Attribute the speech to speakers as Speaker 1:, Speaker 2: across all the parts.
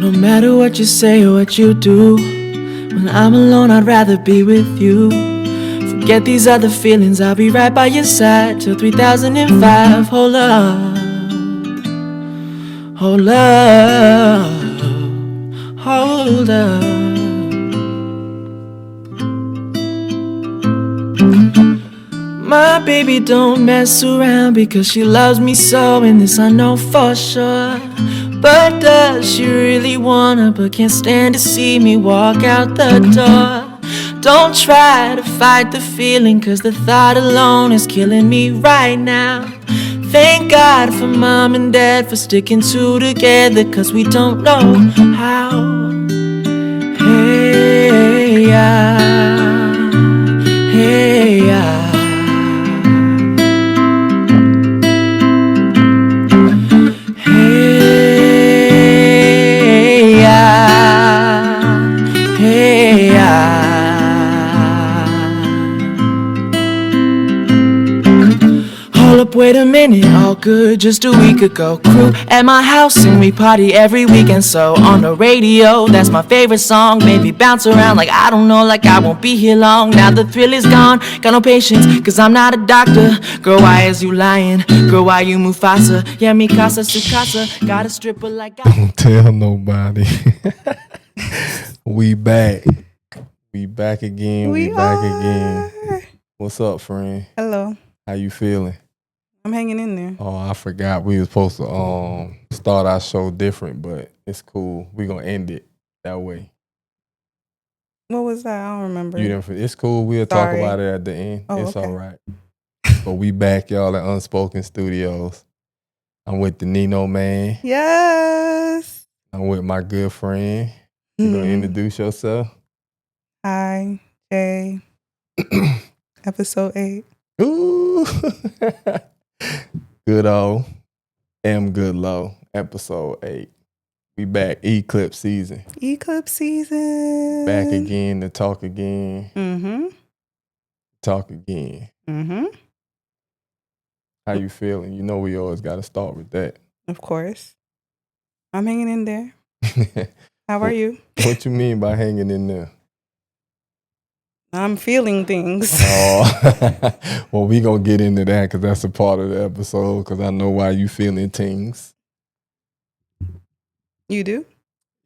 Speaker 1: No matter what you say or what you do, when I'm alone I'd rather be with you. Forget these other feelings, I'll be right by your side till 3005. Hold up, hold up, hold up. My baby don't mess around because she loves me so, and this I know for sure. But does she really wanna, but can't stand to see me walk out the door? Don't try to fight the feeling, cause the thought alone is killing me right now. Thank God for mom and dad for sticking two together, cause we don't know how. Hey, hey, wait a minute, all good, just a week ago. Crew at my house and we party every weekend. So on the radio, that's my favorite song. Maybe bounce around like I don't know, like I won't be here long. Now the thrill is gone, got no patience, cause I'm not a doctor. Girl, why is you lying? Girl, why you Mufasa? Yeah, me casa su casa, got a stripper like I
Speaker 2: don't tell nobody. We back. We back again. We back again. What's up, friend?
Speaker 3: Hello.
Speaker 2: How you feeling?
Speaker 3: I'm hanging in there.
Speaker 2: Oh, I forgot we were supposed to start our show different, but it's cool. We're going to end it that way.
Speaker 3: What was that? I don't remember.
Speaker 2: It's cool. We'll talk about it at the end.
Speaker 3: Oh,
Speaker 2: it's
Speaker 3: okay.
Speaker 2: all right. But we back, y'all, at Unspoken Studios. I'm with the Nino man.
Speaker 3: Yes.
Speaker 2: I'm with my good friend. You going to introduce yourself?
Speaker 3: Hi, Jay. Episode 8.
Speaker 2: Ooh. Good old Good Low, episode 8. We back, Eclipse season.
Speaker 3: Eclipse season.
Speaker 2: Back again to talk again.
Speaker 3: Mm-hmm.
Speaker 2: Talk again.
Speaker 3: Mm-hmm.
Speaker 2: How you feeling? You know we always got to start with that.
Speaker 3: Of course. I'm hanging in there. How are you?
Speaker 2: What you mean by hanging in there?
Speaker 3: I'm feeling things.
Speaker 2: Oh, well, we gonna get into that because that's a part of the episode. Because I know why you feeling things.
Speaker 3: You do?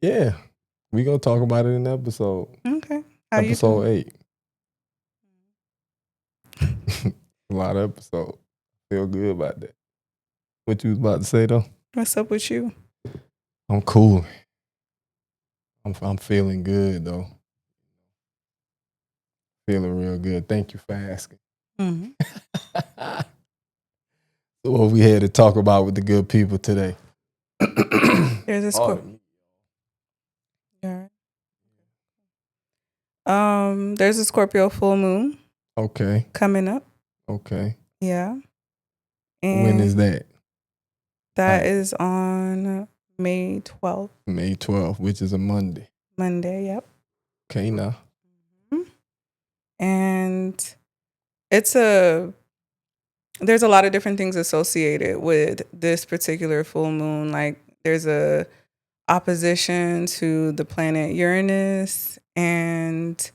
Speaker 2: Yeah, we gonna talk about it in the episode.
Speaker 3: Okay.
Speaker 2: How episode 8. A lot of episodes. Feel good about that. What you was about to say though?
Speaker 3: What's up with you?
Speaker 2: I'm cool. I'm feeling good though. Feeling real good. Thank you for asking.
Speaker 3: Mm-hmm.
Speaker 2: So what we had to talk about with the good people today?
Speaker 3: There's a there's a Scorpio full moon.
Speaker 2: Okay.
Speaker 3: Coming up.
Speaker 2: Okay.
Speaker 3: Yeah. And
Speaker 2: when is that?
Speaker 3: That is on May 12th.
Speaker 2: May 12th, which is a Monday.
Speaker 3: Monday, yep.
Speaker 2: Okay, now.
Speaker 3: And there's a lot of different things associated with this particular full moon. Like there's a opposition to the planet Uranus, and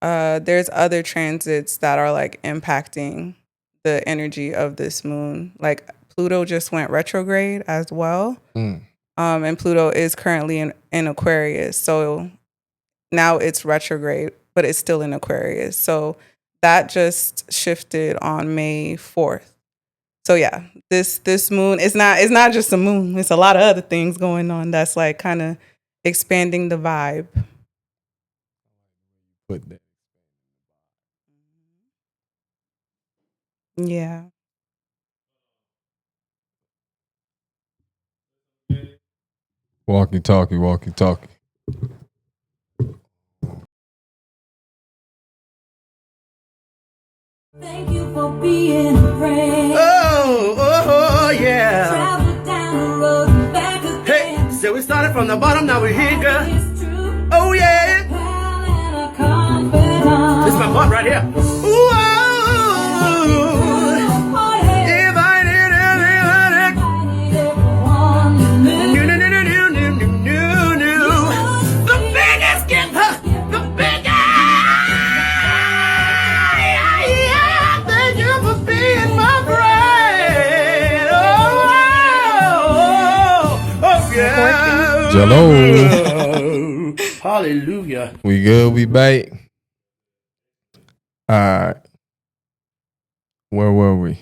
Speaker 3: there's other transits that are like impacting the energy of this moon. Like Pluto just went retrograde as well. And Pluto is currently in Aquarius. So now it's retrograde, but it's still in Aquarius. So that just shifted on May 4th. So yeah, this moon is not just a moon. It's a lot of other things going on that's like kind of expanding the vibe.
Speaker 2: Put that.
Speaker 3: Yeah.
Speaker 2: Walkie talkie.
Speaker 4: Thank you for being a friend.
Speaker 5: Oh, yeah.
Speaker 4: Travel down the road and back again.
Speaker 5: Hey, so we started from the bottom, now we're here, girl.
Speaker 4: It's true.
Speaker 5: Oh, yeah.
Speaker 4: Pal and a confidant.
Speaker 5: This is my part right here. Ooh, if I need everybody.
Speaker 4: I need everyone to live.
Speaker 5: No. Yeah.
Speaker 2: Jello.
Speaker 5: Hallelujah.
Speaker 2: We good? We back? All right. Where were we?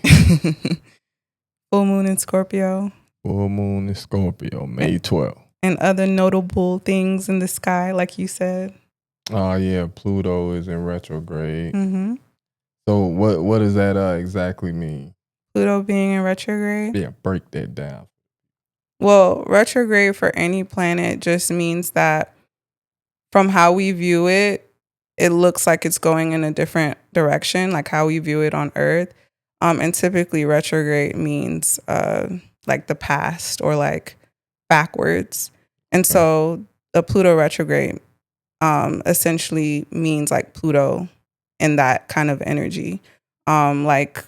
Speaker 3: Full moon in Scorpio
Speaker 2: Full moon in Scorpio, May 12th.
Speaker 3: and other notable things in the sky, like you said.
Speaker 2: Oh, yeah. Pluto is in retrograde.
Speaker 3: Mm-hmm.
Speaker 2: So what does that exactly mean?
Speaker 3: Pluto being in retrograde.
Speaker 2: Yeah, break that down.
Speaker 3: Well, retrograde for any planet just means that from how we view it, it looks like it's going in a different direction, like how we view it on Earth. And typically retrograde means like the past or like backwards. And so a Pluto retrograde essentially means like Pluto in that kind of energy. Like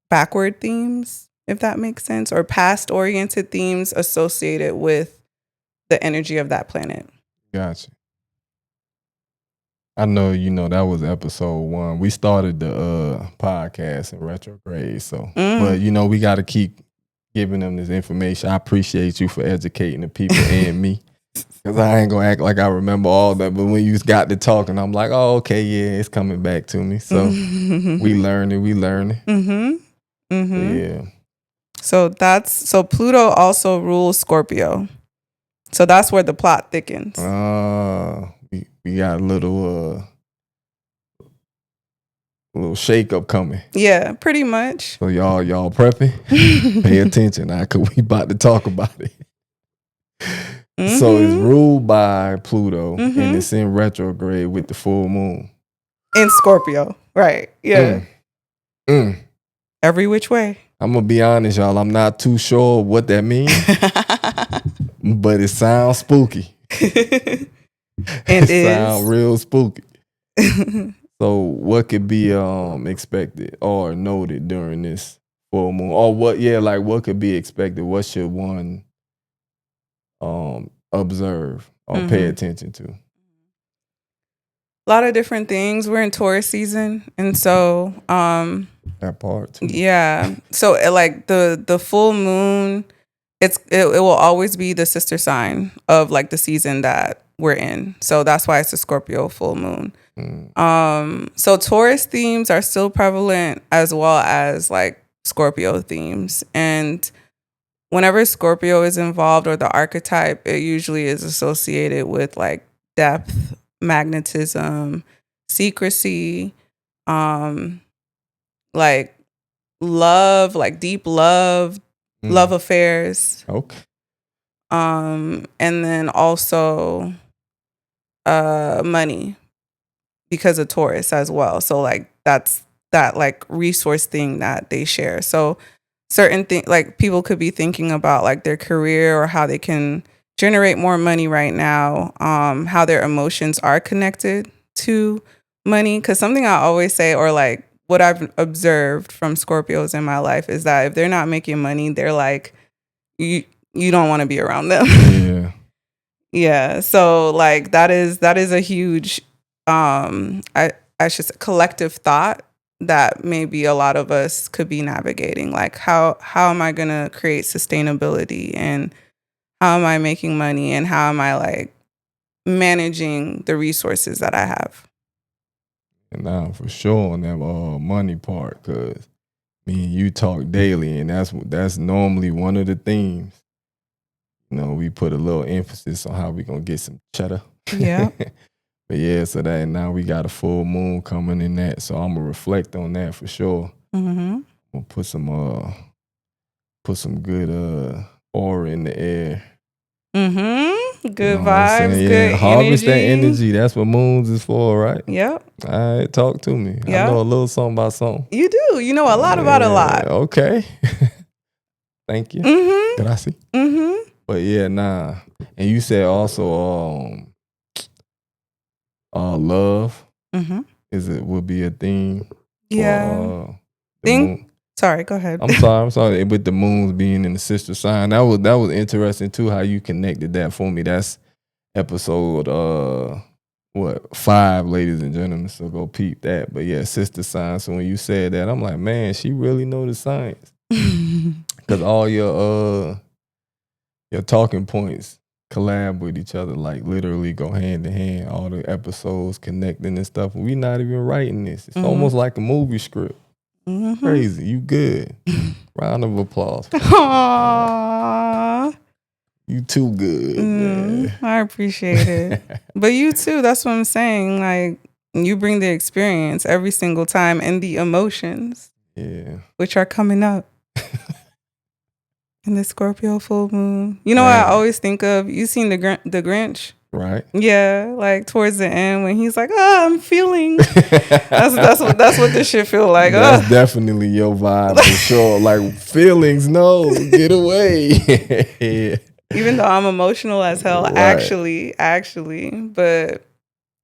Speaker 3: backward themes, if that makes sense, or past oriented themes associated with the energy of that planet.
Speaker 2: Gotcha. I know, that was episode 1. We started the podcast in retrograde. So, but we got to keep giving them this information. I appreciate you for educating the people and me. Because I ain't going to act like I remember all that. But when you got to talking, I'm like, oh, okay, yeah, it's coming back to me. So we learning.
Speaker 3: Mm-hmm. Mm-hmm.
Speaker 2: Yeah.
Speaker 3: So Pluto also rules Scorpio. So that's where the plot thickens.
Speaker 2: We got a little shake up coming.
Speaker 3: Yeah, pretty much.
Speaker 2: So y'all prepping? Pay attention now, cause we about to talk about it.
Speaker 3: Mm-hmm.
Speaker 2: So it's ruled by Pluto and it's in retrograde with the full moon.
Speaker 3: In Scorpio. Right. Yeah. Every which way.
Speaker 2: I'm gonna be honest, y'all. I'm not too sure what that means. But it sounds spooky. It sounds real spooky. So what could be expected or noted during this full moon? Or what could be expected? What should one observe or pay attention to?
Speaker 3: A lot of different things. We're in Taurus season, and so
Speaker 2: that part too.
Speaker 3: Yeah. So like the full moon, it will always be the sister sign of like the season that we're in. So that's why it's a Scorpio full moon. So Taurus themes are still prevalent as well as like Scorpio themes. And whenever Scorpio is involved or the archetype, it usually is associated with like depth, magnetism, secrecy, like love, like deep love, love affairs.
Speaker 2: Okay.
Speaker 3: And then also money because of Taurus as well. So like that's that like resource thing that they share. So certain things like people could be thinking about like their career or how they can generate more money right now, how their emotions are connected to money. Because something I always say, or like what I've observed from Scorpios in my life is that if they're not making money, they're like, you don't want to be around them.
Speaker 2: Yeah.
Speaker 3: Yeah. So like that is a huge I should say collective thought that maybe a lot of us could be navigating. Like how am I gonna create sustainability, and how am I making money, and how am I like managing the resources that I have?
Speaker 2: And now for sure on that money part, because me and you talk daily, and that's normally one of the themes. We put a little emphasis on how we gonna get some cheddar.
Speaker 3: Yeah.
Speaker 2: But yeah, so that now we got a full moon coming in that, so I'm gonna reflect on that for sure.
Speaker 3: Mm-hmm.
Speaker 2: I'm gonna put some good aura in the air.
Speaker 3: Mm-hmm. Good
Speaker 2: You know what I'm
Speaker 3: vibes,
Speaker 2: saying?
Speaker 3: good
Speaker 2: Yeah, harvest that
Speaker 3: energy.
Speaker 2: energy. That's what moons is for, right?
Speaker 3: Yep.
Speaker 2: All right, talk to me.
Speaker 3: Yeah.
Speaker 2: I know a little something about something.
Speaker 3: You do. You know a lot about a lot.
Speaker 2: Okay. Thank you.
Speaker 3: Mm-hmm.
Speaker 2: Gracias.
Speaker 3: Mm-hmm.
Speaker 2: But yeah, nah. And you said also love would be a theme.
Speaker 3: Yeah.
Speaker 2: Moon.
Speaker 3: Sorry, go ahead.
Speaker 2: I'm sorry. With the moons being in the sister sign, that was interesting too. How you connected that for me. That's episode 5, ladies and gentlemen. So go peep that. But yeah, sister sign. So when you said that, I'm like, man, she really know the science. Because all your your talking points collab with each other, like literally go hand in hand. All the episodes connecting and stuff. We not even writing this. It's almost like a movie script. Crazy. You good. Round of applause.
Speaker 3: Aww.
Speaker 2: You too good, man.
Speaker 3: I appreciate it. But you too, that's what I'm saying. Like, you bring the experience every single time and the emotions.
Speaker 2: Yeah.
Speaker 3: Which are coming up. In the Scorpio full moon. You know what I always think of? You seen the Grinch?
Speaker 2: Right.
Speaker 3: Yeah, like towards the end when he's like, "Oh, I'm feeling." that's what this shit feel like.
Speaker 2: That's definitely your vibe for sure. Like feelings, no, get away. Yeah.
Speaker 3: Even though I'm emotional as hell,
Speaker 2: Right.
Speaker 3: actually, but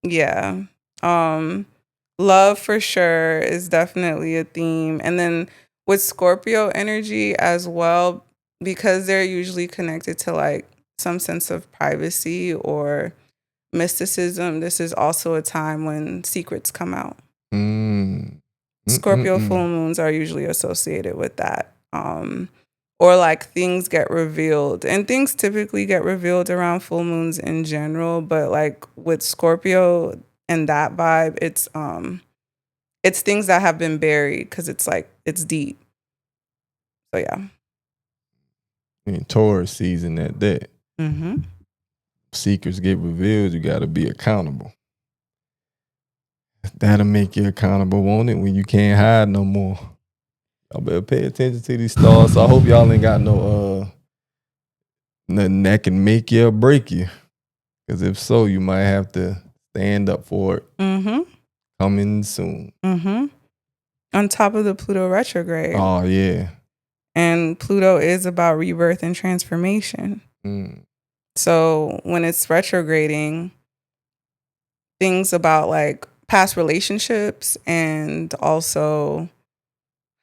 Speaker 3: yeah, love for sure is definitely a theme, and then with Scorpio energy as well, because they're usually connected to like some sense of privacy or mysticism. This is also a time when secrets come out. Scorpio full moons are usually associated with that. Or like things get revealed, and things typically get revealed around full moons in general. But like with Scorpio and that vibe, it's things that have been buried because it's like it's deep. So yeah.
Speaker 2: In Taurus season at that. Secrets get revealed, you got to be accountable. That'll make you accountable, won't it? When you can't hide no more. Y'all better pay attention to these stars. So I hope y'all ain't got no nothing that can make you or break you. Because if so, you might have to stand up for it. Coming soon.
Speaker 3: On top of the Pluto retrograde.
Speaker 2: Oh, yeah.
Speaker 3: And Pluto is about rebirth and transformation. So when it's retrograding, things about like past relationships and also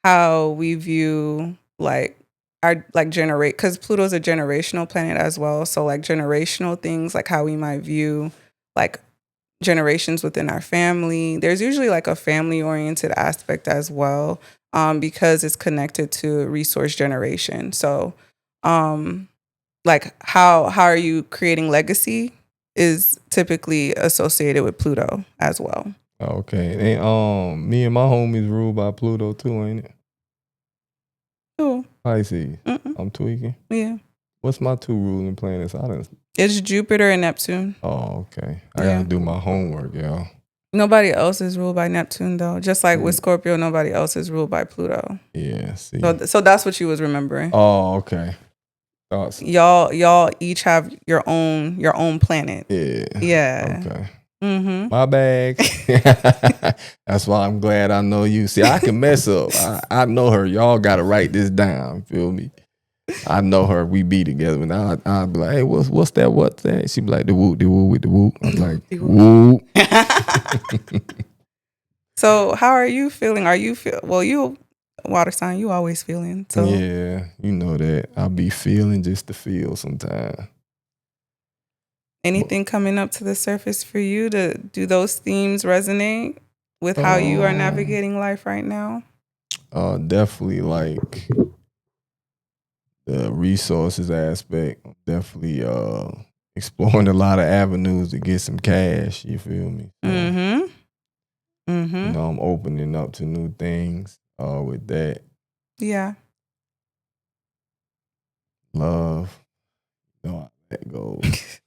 Speaker 3: how we view like our like generate, because Pluto's a generational planet as well. So like generational things, like how we might view like generations within our family. There's usually like a family oriented aspect as well, because it's connected to resource generation. So like how are you creating legacy is typically associated with Pluto as well.
Speaker 2: Okay. And me and my homies ruled by Pluto too, ain't it?
Speaker 3: Cool.
Speaker 2: Pisces. I'm tweaking.
Speaker 3: Yeah.
Speaker 2: What's my two ruling planets?
Speaker 3: It's Jupiter and Neptune.
Speaker 2: Oh, okay. I gotta do my homework, y'all.
Speaker 3: Nobody else is ruled by Neptune though. Just like with Scorpio, nobody else is ruled by Pluto.
Speaker 2: Yeah, see.
Speaker 3: So that's what you was remembering.
Speaker 2: Oh, okay. Thoughts.
Speaker 3: Y'all each have your own planet.
Speaker 2: Yeah.
Speaker 3: Yeah.
Speaker 2: Okay. My bag. That's why I'm glad I know you. See, I can mess up. I know her. Y'all gotta write this down. Feel me? I know her. We be together. And I'll be like, hey, what's that? What's that? She be like, the whoop with the whoop. I'm like, whoop.
Speaker 3: So how are you feeling? Are you you water sign, you always feeling. So
Speaker 2: yeah, you know that. I be feeling just to feel sometimes.
Speaker 3: Anything coming up to the surface for you? Do those themes resonate with how you are navigating life right now?
Speaker 2: Definitely like the resources aspect. Definitely exploring a lot of avenues to get some cash. You feel me? You know, I'm opening up to new things with that.
Speaker 3: Yeah.
Speaker 2: Love. You know how that goes.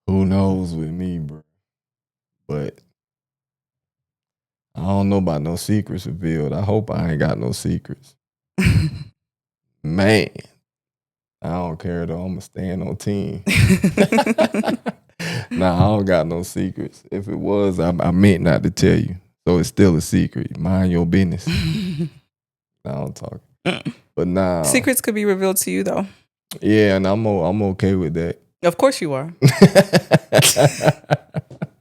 Speaker 2: Who knows with me, bro? But I don't know about no secrets revealed. I hope I ain't got no secrets. Man, I don't care though. I'm going to stand on team. Nah, I don't got no secrets. If it was, I meant not to tell you. So it's still a secret. Mind your business. I don't talk. But nah.
Speaker 3: Secrets could be revealed to you though.
Speaker 2: Yeah, and I'm okay with that.
Speaker 3: Of course you are.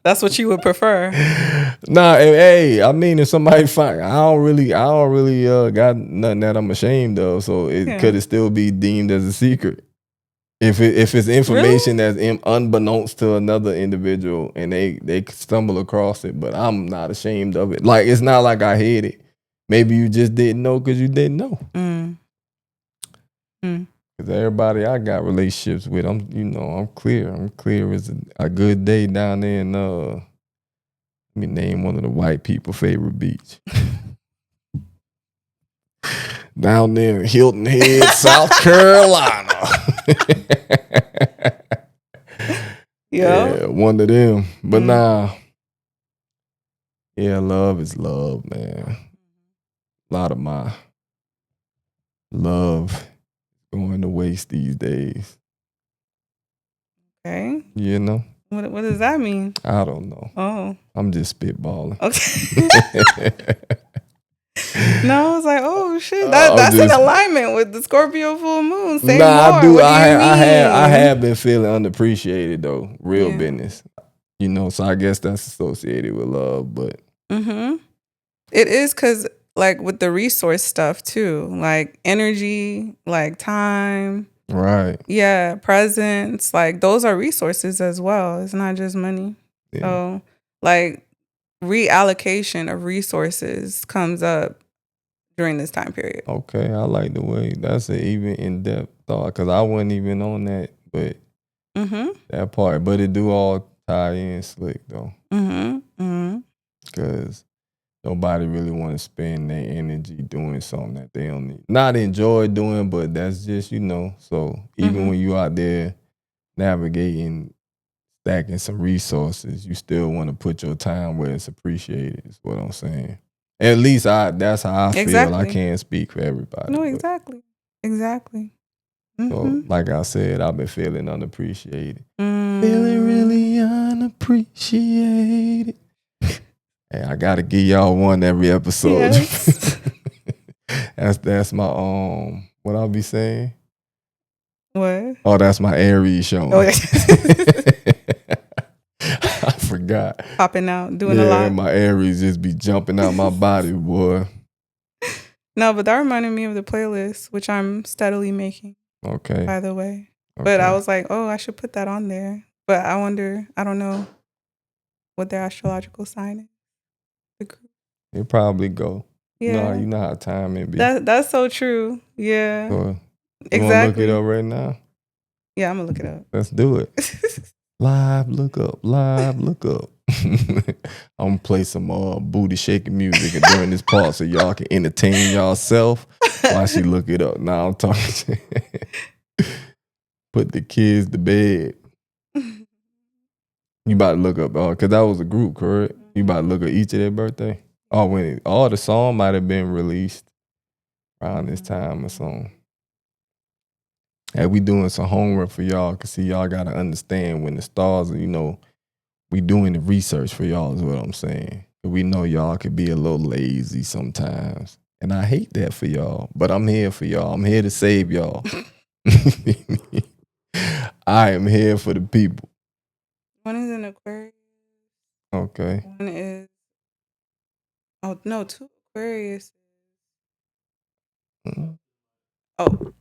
Speaker 3: That's what you would prefer.
Speaker 2: Nah, hey, I mean, if somebody find, I don't really got nothing that I'm ashamed of, so it could still be deemed as a secret. If it's information that's unbeknownst to another individual and they stumble across it, but I'm not ashamed of it. Like, it's not like I hid it. Maybe you just didn't know because you didn't know. Because Cause everybody I got relationships with, I'm clear. I'm clear as a good day down there in let me name one of the white people' favorite beach. Down there in Hilton Head, South Carolina. Yeah, one of them. But nah. Yeah, love is love, man. A lot of my love going to waste these days.
Speaker 3: Okay.
Speaker 2: You know?
Speaker 3: What does that mean?
Speaker 2: I don't know.
Speaker 3: Oh.
Speaker 2: I'm just spitballing.
Speaker 3: Okay. No, I was like, oh shit, that's in alignment with the Scorpio full moon. Say more.
Speaker 2: I do.
Speaker 3: What do
Speaker 2: I have been feeling underappreciated though. Real business. You know, so I guess that's associated with love, but
Speaker 3: it is because like with the resource stuff too, like energy, like time.
Speaker 2: Right.
Speaker 3: Yeah, presence, like those are resources as well. It's not just money. Yeah. So like reallocation of resources comes up during this time period.
Speaker 2: Okay, I like the way that's an even in-depth thought because I wasn't even on that, but that part. But it do all tie in slick though. Because nobody really want to spend their energy doing something that they don't need. Not enjoy doing, but that's just, so even when you out there navigating, stacking some resources, you still want to put your time where it's appreciated, is what I'm saying. At least that's how I feel. I can't speak for everybody.
Speaker 3: No, exactly.
Speaker 2: So, like I said, I've been feeling unappreciated. Feeling really unappreciated. Hey, I gotta give y'all one every episode. Yes. that's my what I'll be saying.
Speaker 3: What?
Speaker 2: Oh, that's my Aries showing. Oh, yeah. I forgot.
Speaker 3: Popping out, doing a lot.
Speaker 2: Yeah, my Aries just be jumping out my body, boy.
Speaker 3: No, but that reminded me of the playlist, which I'm steadily making.
Speaker 2: Okay.
Speaker 3: By the way. Okay. But I was like, oh, I should put that on there. But I wonder, I don't know what their astrological sign is.
Speaker 2: It probably go. Yeah. You know how time it be.
Speaker 3: That's so true. Yeah.
Speaker 2: So, you want to look it up right now?
Speaker 3: Yeah, I'm going to look it up.
Speaker 2: Let's do it. Live, look up. I'm going to play some booty shaking music during this part so y'all can entertain y'allself while she look it up. Now I'm talking. Put the kids to bed. You about to look up, because that was a group, correct? You about to look at each of their birthday? Oh, when the song might have been released around this time or something. And we doing some homework for y'all, because see, y'all got to understand when the stars are, we doing the research for y'all is what I'm saying. We know y'all could be a little lazy sometimes. And I hate that for y'all, but I'm here for y'all. I'm here to save y'all. I am here for the people.
Speaker 3: One is an Aquarius.
Speaker 2: Okay.
Speaker 3: One is, oh, no, 2 Aquarius. Oh,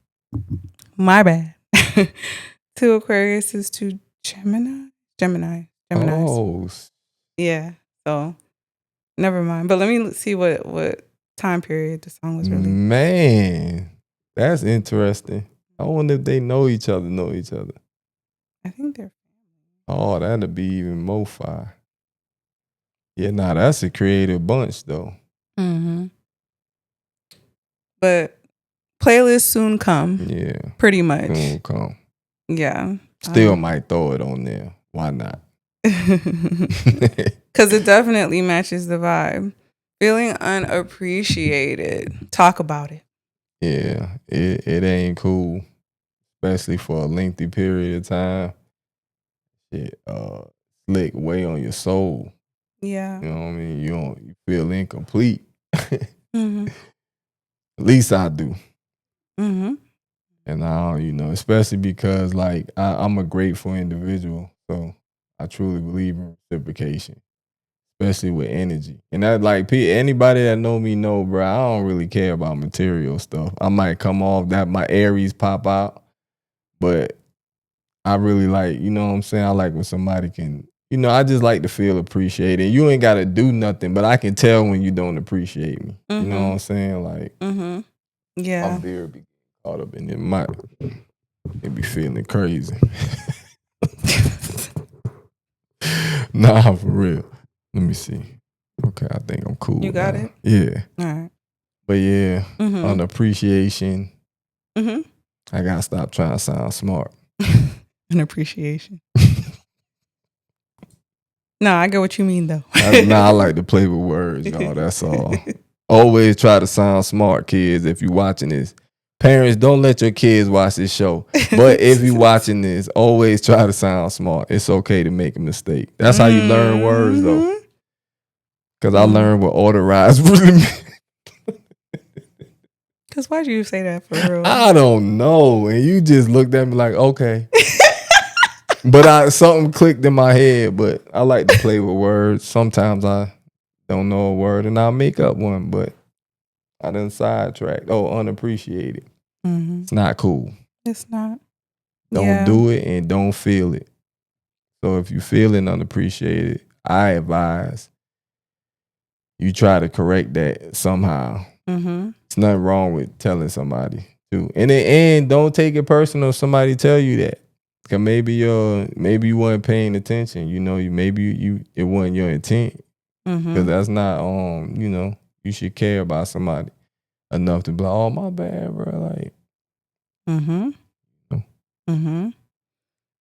Speaker 3: my bad. 2 Aquarius is 2 Gemini.
Speaker 2: Oh.
Speaker 3: Yeah, so never mind. But let me see what time period the song was released.
Speaker 2: Man, that's interesting. I wonder if they know each other.
Speaker 3: I think they're family.
Speaker 2: Oh, that'd be even more fire. Yeah, that's a creative bunch though.
Speaker 3: But playlist soon come.
Speaker 2: Yeah.
Speaker 3: Pretty much.
Speaker 2: Soon come.
Speaker 3: Yeah.
Speaker 2: Still might throw it on there. Why not?
Speaker 3: Because it definitely matches the vibe. Feeling unappreciated. Talk about it.
Speaker 2: Yeah, it ain't cool, especially for a lengthy period of time. It slick way on your soul.
Speaker 3: Yeah.
Speaker 2: You know what I mean? You feel incomplete. At least I do. And I don't, especially because like I'm a grateful individual, so I truly believe in reciprocation, especially with energy. And that like anybody that know me know, bro, I don't really care about material stuff. I might come off that my Aries pop out, but I really like, you know what I'm saying? I like when somebody can, I just like to feel appreciated. You ain't got to do nothing, but I can tell when you don't appreciate me. You know what I'm saying? Like,
Speaker 3: yeah.
Speaker 2: I'm very caught up in it. feeling crazy. Nah, for real. Let me see. Okay, I think I'm cool.
Speaker 3: You got
Speaker 2: now.
Speaker 3: it?
Speaker 2: Yeah.
Speaker 3: All right.
Speaker 2: But yeah,
Speaker 3: Mm-hmm.
Speaker 2: on appreciation,
Speaker 3: Mm-hmm.
Speaker 2: I gotta stop trying to sound smart.
Speaker 3: An appreciation. No, I get what you mean though.
Speaker 2: I like to play with words, y'all. That's all. Always try to sound smart, kids. If you watching this, parents, don't let your kids watch this show. But if you watching this, always try to sound smart. It's okay to make a mistake. That's how you learn words, though. Because I learned what authorized really meant.
Speaker 3: Because why'd you say that for real?
Speaker 2: I don't know. And you just looked at me like, okay. But something clicked in my head. But I like to play with words. Sometimes I don't know a word and I'll make up one. But I done sidetracked. Oh, unappreciated.
Speaker 3: Mm-hmm.
Speaker 2: It's not cool.
Speaker 3: It's not.
Speaker 2: Don't do it and don't feel it. So if you feeling unappreciated, I advise you try to correct that somehow.
Speaker 3: Mm-hmm.
Speaker 2: It's nothing wrong with telling somebody too. And don't take it personal if somebody tell you that. Cause maybe you weren't paying attention. You know, it wasn't your intent.
Speaker 3: Mm-hmm.
Speaker 2: Cause that's not you should care about somebody enough to be like, oh my bad, bro. Like,
Speaker 3: mm-hmm. Mm-hmm.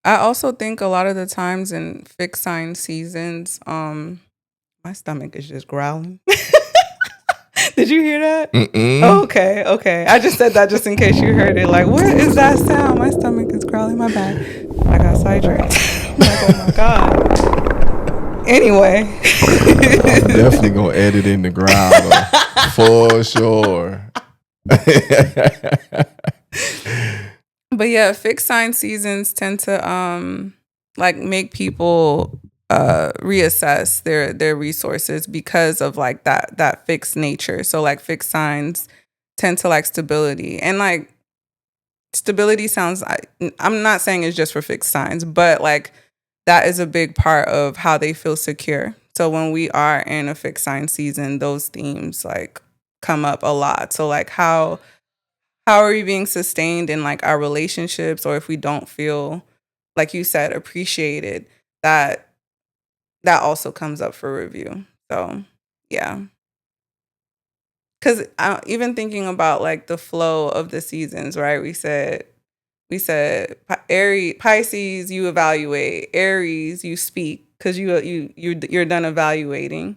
Speaker 3: I also think a lot of the times in fixed sign seasons, my stomach is just growling. Did you hear that? Oh, okay. I just said that just in case you heard it. Like, what is that sound? My stomach is growling. My bad. I got sidetracked. I'm like, oh my God. Anyway.
Speaker 2: I'm definitely going to edit in the growl for sure.
Speaker 3: But yeah, fixed sign seasons tend to make people reassess their resources because of like that fixed nature. So like fixed signs tend to like stability, and like stability sounds, I'm not saying it's just for fixed signs, but like that is a big part of how they feel secure. So when we are in a fixed sign season, those themes like come up a lot. So like how are we being sustained in like our relationships, or if we don't feel, like you said, appreciated, that also comes up for review. So yeah, because even thinking about like the flow of the seasons, right? We said Aries, Pisces, you evaluate. Aries, you speak because you're done evaluating.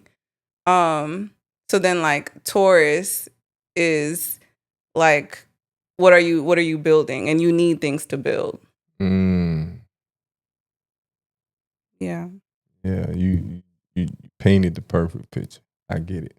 Speaker 3: So then like Taurus is like, what are you building? And you need things to build. Yeah.
Speaker 2: Yeah, you painted the perfect picture. I get it.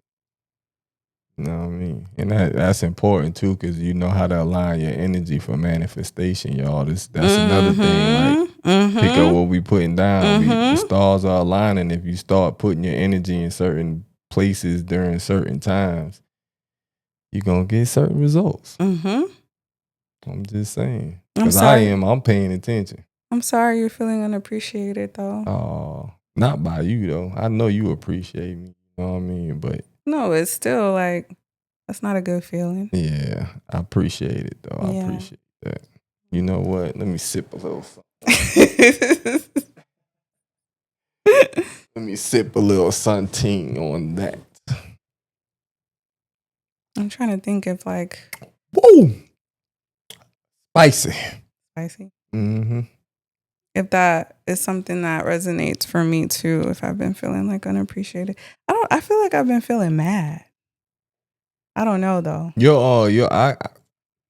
Speaker 2: You know what I mean? And that's important too, because you know how to align your energy for manifestation, y'all. That's another thing. Like, pick up what we putting down. The stars are aligning. If you start putting your energy in certain places during certain times, you're going to get certain results. I'm just saying. Because I'm paying attention.
Speaker 3: I'm sorry you're feeling unappreciated, though.
Speaker 2: Oh, not by you, though. I know you appreciate me. You know what I mean? But
Speaker 3: no, it's still like, that's not a good feeling.
Speaker 2: Yeah, I appreciate it, though.
Speaker 3: Yeah.
Speaker 2: I appreciate that. You know what? Let me sip a little something. Let me sip a little Santin on that.
Speaker 3: I'm trying to think if like...
Speaker 2: Woo! Spicy.
Speaker 3: Mm-hmm. If that is something that resonates for me too, if I've been feeling like unappreciated. I feel like I've been feeling mad. I don't know though.
Speaker 2: I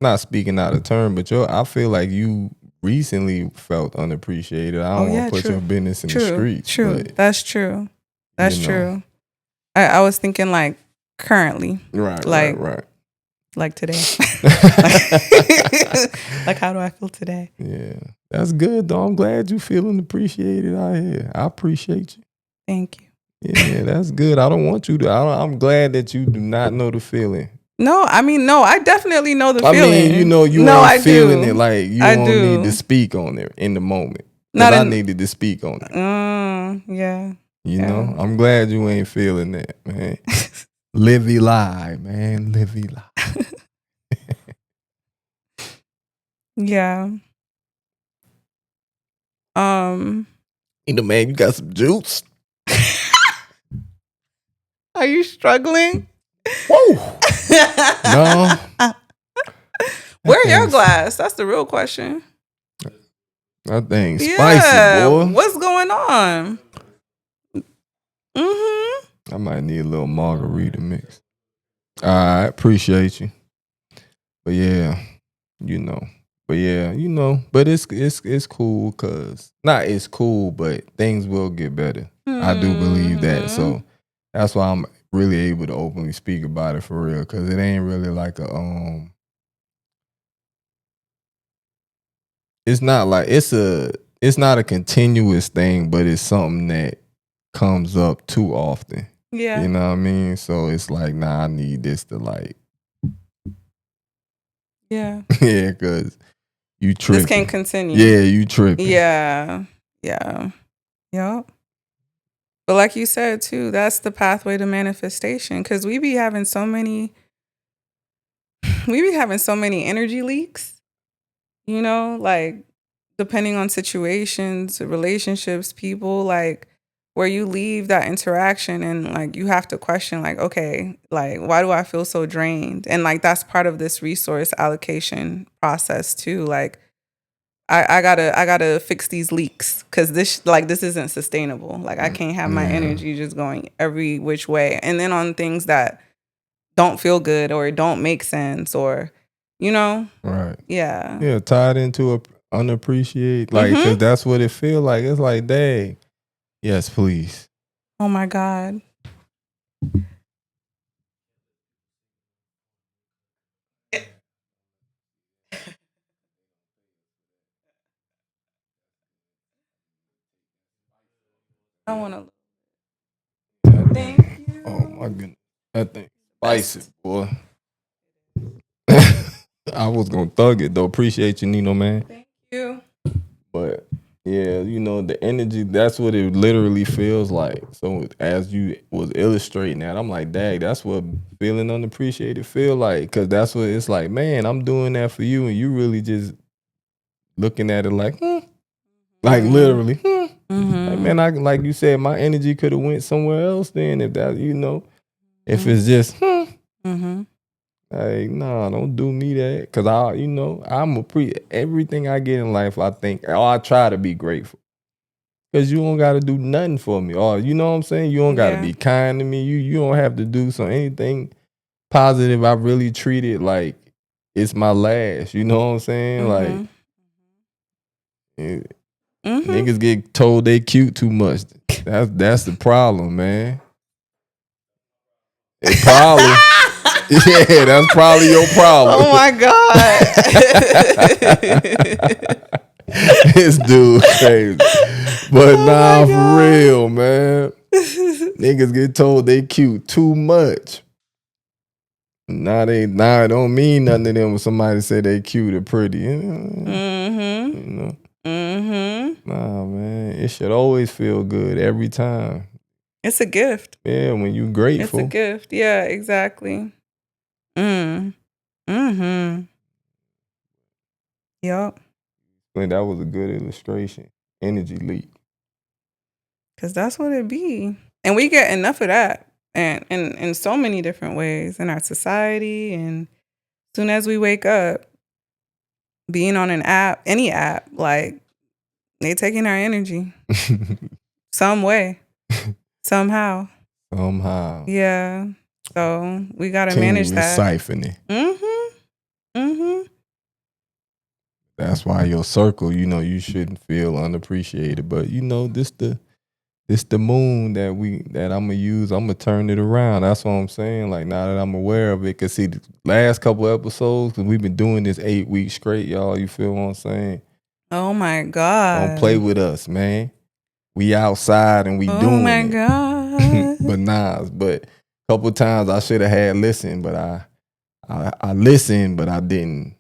Speaker 2: not speaking out of turn, but I feel like you recently felt unappreciated. I don't want to put your business in the streets.
Speaker 3: True. That's true. That's true. I was thinking like currently.
Speaker 2: Right.
Speaker 3: Like today. Like how do I feel today?
Speaker 2: Yeah. That's good though. I'm glad you feeling appreciated out here. I appreciate you.
Speaker 3: Thank you.
Speaker 2: Yeah, that's good. I don't want you to. I'm glad that you do not know the feeling.
Speaker 3: No, I definitely know the feeling.
Speaker 2: I mean, you ain't feeling it like you don't need to speak on it in the moment. I needed to speak on it.
Speaker 3: Yeah.
Speaker 2: You know, I'm glad you ain't feeling that, man. Livey lie, man. Livey lie.
Speaker 3: Yeah.
Speaker 2: Man, you got some juice.
Speaker 3: Are you struggling?
Speaker 2: Whoa. No.
Speaker 3: Where your glass? That's the real question.
Speaker 2: That thing spicy, boy.
Speaker 3: What's going on?
Speaker 2: I might need a little margarita mix. I appreciate you. But yeah, But it's cool because not it's cool, but things will get better. I do believe that. So that's why I'm really able to openly speak about it for real. Because it ain't really like a it's not like it's not a continuous thing, but it's something that comes up too often.
Speaker 3: Yeah.
Speaker 2: You know what I mean? So it's like, nah, I need this to like
Speaker 3: Yeah.
Speaker 2: yeah, because you tripping.
Speaker 3: This can't continue.
Speaker 2: Yeah, you tripping.
Speaker 3: Yeah. Yep. But like you said too, that's the pathway to manifestation. Cause we be having so many energy leaks, like depending on situations, relationships, people, like where you leave that interaction and like you have to question like, okay, like why do I feel so drained? And like that's part of this resource allocation process too. Like I gotta fix these leaks because this isn't sustainable. Like I can't have my energy just going every which way. And then on things that don't feel good or don't make sense or,
Speaker 2: Right.
Speaker 3: Yeah.
Speaker 2: Yeah, tied into a unappreciated, like, because that's what it feel like. It's like, dang, yes, please.
Speaker 3: Oh my God. I want to. Thank you.
Speaker 2: Oh my goodness, that thing spicy, boy. I was gonna thug it though. Appreciate you, Nino, man.
Speaker 3: Thank you.
Speaker 2: But yeah, the energy, that's what it literally feels like. So as you was illustrating that, I'm like, dang, that's what feeling unappreciated feel like. Because that's what it's like, man, I'm doing that for you, and you really just looking at it like, like literally, like, man, like you said, my energy could have went somewhere else then if that, if it's just, like, nah, don't do me that. Cause I'm everything I get in life, I try to be grateful. Cause you don't gotta do nothing for me. Or you know what I'm saying? You don't gotta be kind to me. You don't have to do anything positive. I really treat it like it's my last. You know what I'm saying? Like niggas get told they cute too much. That's the problem, man. It probably yeah, that's probably your problem.
Speaker 3: Oh my God.
Speaker 2: This dude crazy. But for real, man. Niggas get told they cute too much. It don't mean nothing to them when somebody say they cute or pretty. Nah, man. It should always feel good every time.
Speaker 3: It's a gift.
Speaker 2: Yeah, when you grateful.
Speaker 3: It's a gift. Yeah, exactly. Yup.
Speaker 2: Man, that was a good illustration. Energy leak.
Speaker 3: Because that's what it be. And we get enough of that. And in so many different ways in our society. And as soon as we wake up, being on an app, any app, like they taking our energy. Some way. Somehow. Yeah. So we gotta manage that.
Speaker 2: Siphoning. That's why your circle, you shouldn't feel unappreciated. But this the moon that I'm gonna use. I'm gonna turn it around. That's what I'm saying. Like now that I'm aware of it, cause see the last couple episodes, cause we've been doing this 8 weeks straight, y'all. You feel what I'm saying?
Speaker 3: Oh my God!
Speaker 2: Don't play with us, man. We outside and we doing it.
Speaker 3: Oh my God!
Speaker 2: But a couple times I should have had listened, but I listened, but I didn't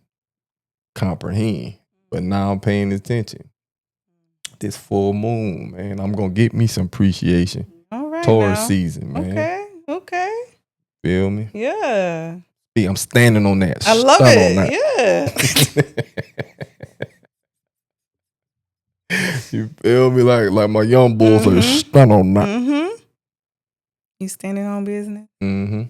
Speaker 2: comprehend. But now I'm paying attention. This full moon, man, I'm gonna get me some appreciation.
Speaker 3: All right,
Speaker 2: Taurus season, man.
Speaker 3: Okay.
Speaker 2: Feel me?
Speaker 3: Yeah.
Speaker 2: See, I'm standing on that.
Speaker 3: I love it. Yeah.
Speaker 2: You feel me? Like my young bulls are stand on that.
Speaker 3: Mm-hmm. You standing on business.
Speaker 2: Mm-hmm.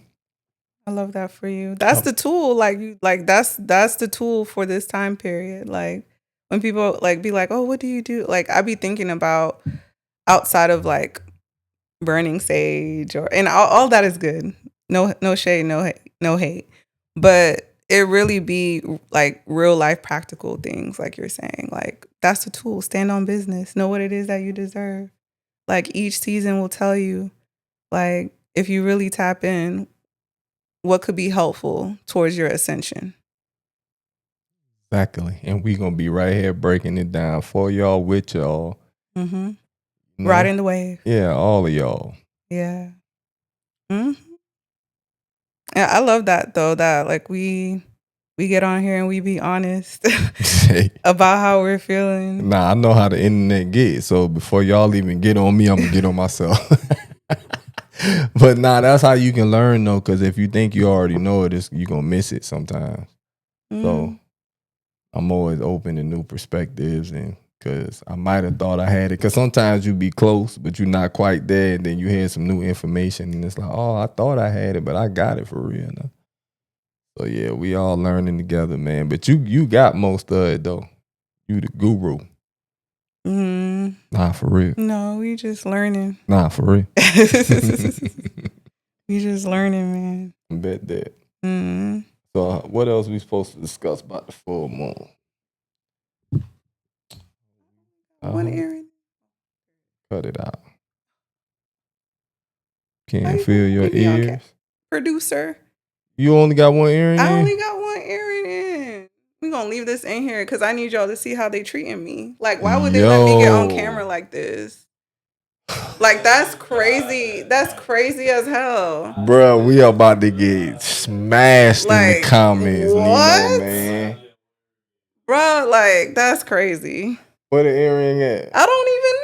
Speaker 3: I love that for you. That's the tool. That's the tool for this time period. Like when people like be like, oh, what do you do? Like I be thinking about outside of like burning sage and all that is good. No shade, no hate. But it really be like real life practical things, like you're saying. Like that's the tool. Stand on business. Know what it is that you deserve. Like each season will tell you, like, if you really tap in, what could be helpful towards your ascension.
Speaker 2: Exactly. And we gonna be right here breaking it down for y'all, with y'all.
Speaker 3: Mm-hmm.
Speaker 2: You know?
Speaker 3: Riding the wave.
Speaker 2: Yeah, all of y'all.
Speaker 3: Yeah. Mm-hmm. Yeah, I love that though, that like we get on here and we be honest about how we're feeling.
Speaker 2: Nah, I know how the internet gets. So before y'all even get on me, I'm gonna get on myself. But nah, that's how you can learn though, because if you think you already know it, you're gonna miss it sometimes. So I'm always open to new perspectives, and because I might have thought I had it. Because sometimes you be close, but you're not quite there, and then you hear some new information, and it's like, oh, I thought I had it, but I got it for real now. So yeah, we all learning together, man. But you got most of it though. You the guru. Nah, for real.
Speaker 3: No, we just learning.
Speaker 2: Nah, for real.
Speaker 3: We just learning, man.
Speaker 2: I bet that. So what else we supposed to discuss about the full moon?
Speaker 3: One earring.
Speaker 2: Cut it out. Can't feel your ears.
Speaker 3: Producer.
Speaker 2: You only got one earring in?
Speaker 3: I only got one earring in. We gonna leave this in here because I need y'all to see how they treating me. Like, why would they let me get on camera like this? Like, that's crazy. That's crazy as hell.
Speaker 2: Bruh, we about to get smashed in the comments,
Speaker 3: what?
Speaker 2: Nemo, man.
Speaker 3: Bruh, like, that's crazy.
Speaker 2: Where the earring at?
Speaker 3: I don't even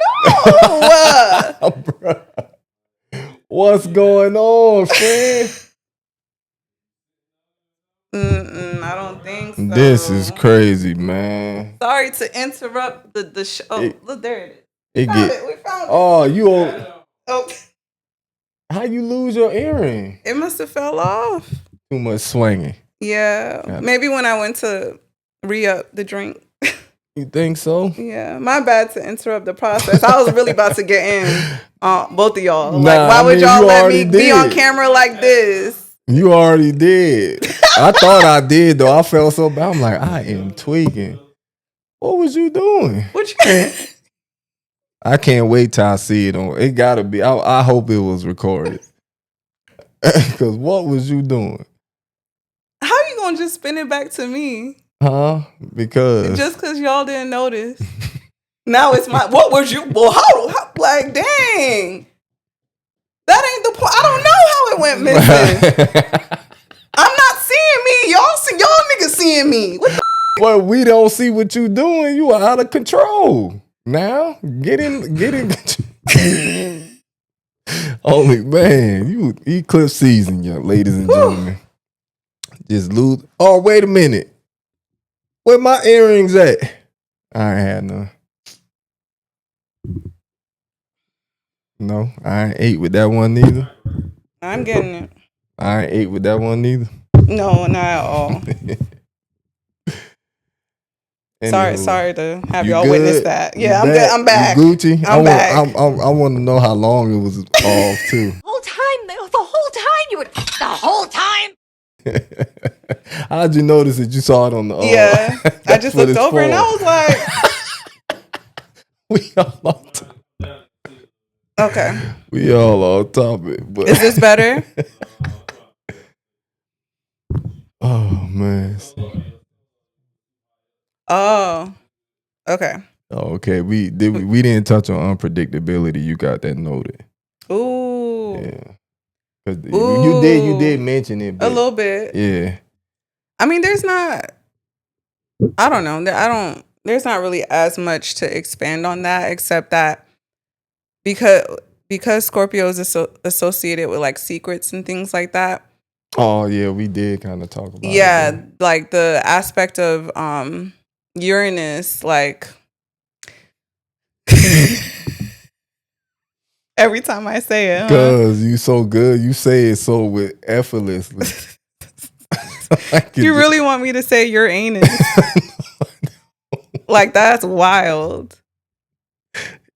Speaker 3: know.
Speaker 2: Bruh. What's going on, friend?
Speaker 3: I don't think so.
Speaker 2: This is crazy, man.
Speaker 3: Sorry to interrupt the show. Oh, look, there it is. We found it.
Speaker 2: Oh, you on?
Speaker 3: Oh.
Speaker 2: How you lose your earring?
Speaker 3: It must have fell off.
Speaker 2: Too much swinging.
Speaker 3: Yeah. Maybe when I went to re-up the drink.
Speaker 2: You think so?
Speaker 3: Yeah. My bad to interrupt the process. I was really about to get in both of y'all.
Speaker 2: Nah,
Speaker 3: like, why would y'all let me be on
Speaker 2: did.
Speaker 3: camera like this?
Speaker 2: You already did. I thought I did, though. I felt so bad. I'm like, I am tweaking. What was you doing?
Speaker 3: What you
Speaker 2: I can't wait till I see it on. It gotta be. I hope it was recorded. Because what was you doing?
Speaker 3: How you gonna just spin it back to me?
Speaker 2: Huh? Because
Speaker 3: just because y'all didn't notice. Now it's my. What was you? Well, how? Like, dang. That ain't the point. I don't know how it went missing. I'm not seeing me. Y'all niggas seeing me. What the?
Speaker 2: Well, we don't see what you doing. You are out of control. Now, get in. Only man, you Eclipse Szn, young ladies and gentlemen. Just lose. Oh, wait a minute. Where my earrings at? I ain't had none. No, I ain't ate with that one neither.
Speaker 3: I'm getting it.
Speaker 2: I ain't ate with that one neither.
Speaker 3: No, not at all. Sorry to have y'all witness that. Yeah, I'm good. I'm back.
Speaker 2: You Gucci.
Speaker 3: I'm back.
Speaker 2: I want to know how long it was off too.
Speaker 6: The whole time.
Speaker 2: How'd you notice it? You saw it on the.
Speaker 3: Yeah, I just looked over and I was like,
Speaker 2: "We all on topic."
Speaker 3: Okay.
Speaker 2: We all on topic. But
Speaker 3: is this better?
Speaker 2: Oh man.
Speaker 3: Oh, okay.
Speaker 2: Oh, okay. We didn't touch on unpredictability. You got that noted.
Speaker 3: Ooh.
Speaker 2: Yeah. You did mention it.
Speaker 3: A little bit.
Speaker 2: Yeah.
Speaker 3: I mean, there's not. I don't know. There's not really as much to expand on that, except that because Scorpio is associated with like secrets and things like that.
Speaker 2: Oh yeah, we did kind of talk about it.
Speaker 3: Yeah, like the aspect of Uranus, like Every time I say it, huh?
Speaker 2: Cause you so good. You say it so with effortlessly.
Speaker 3: You really want me to say Uranus? Like, that's wild.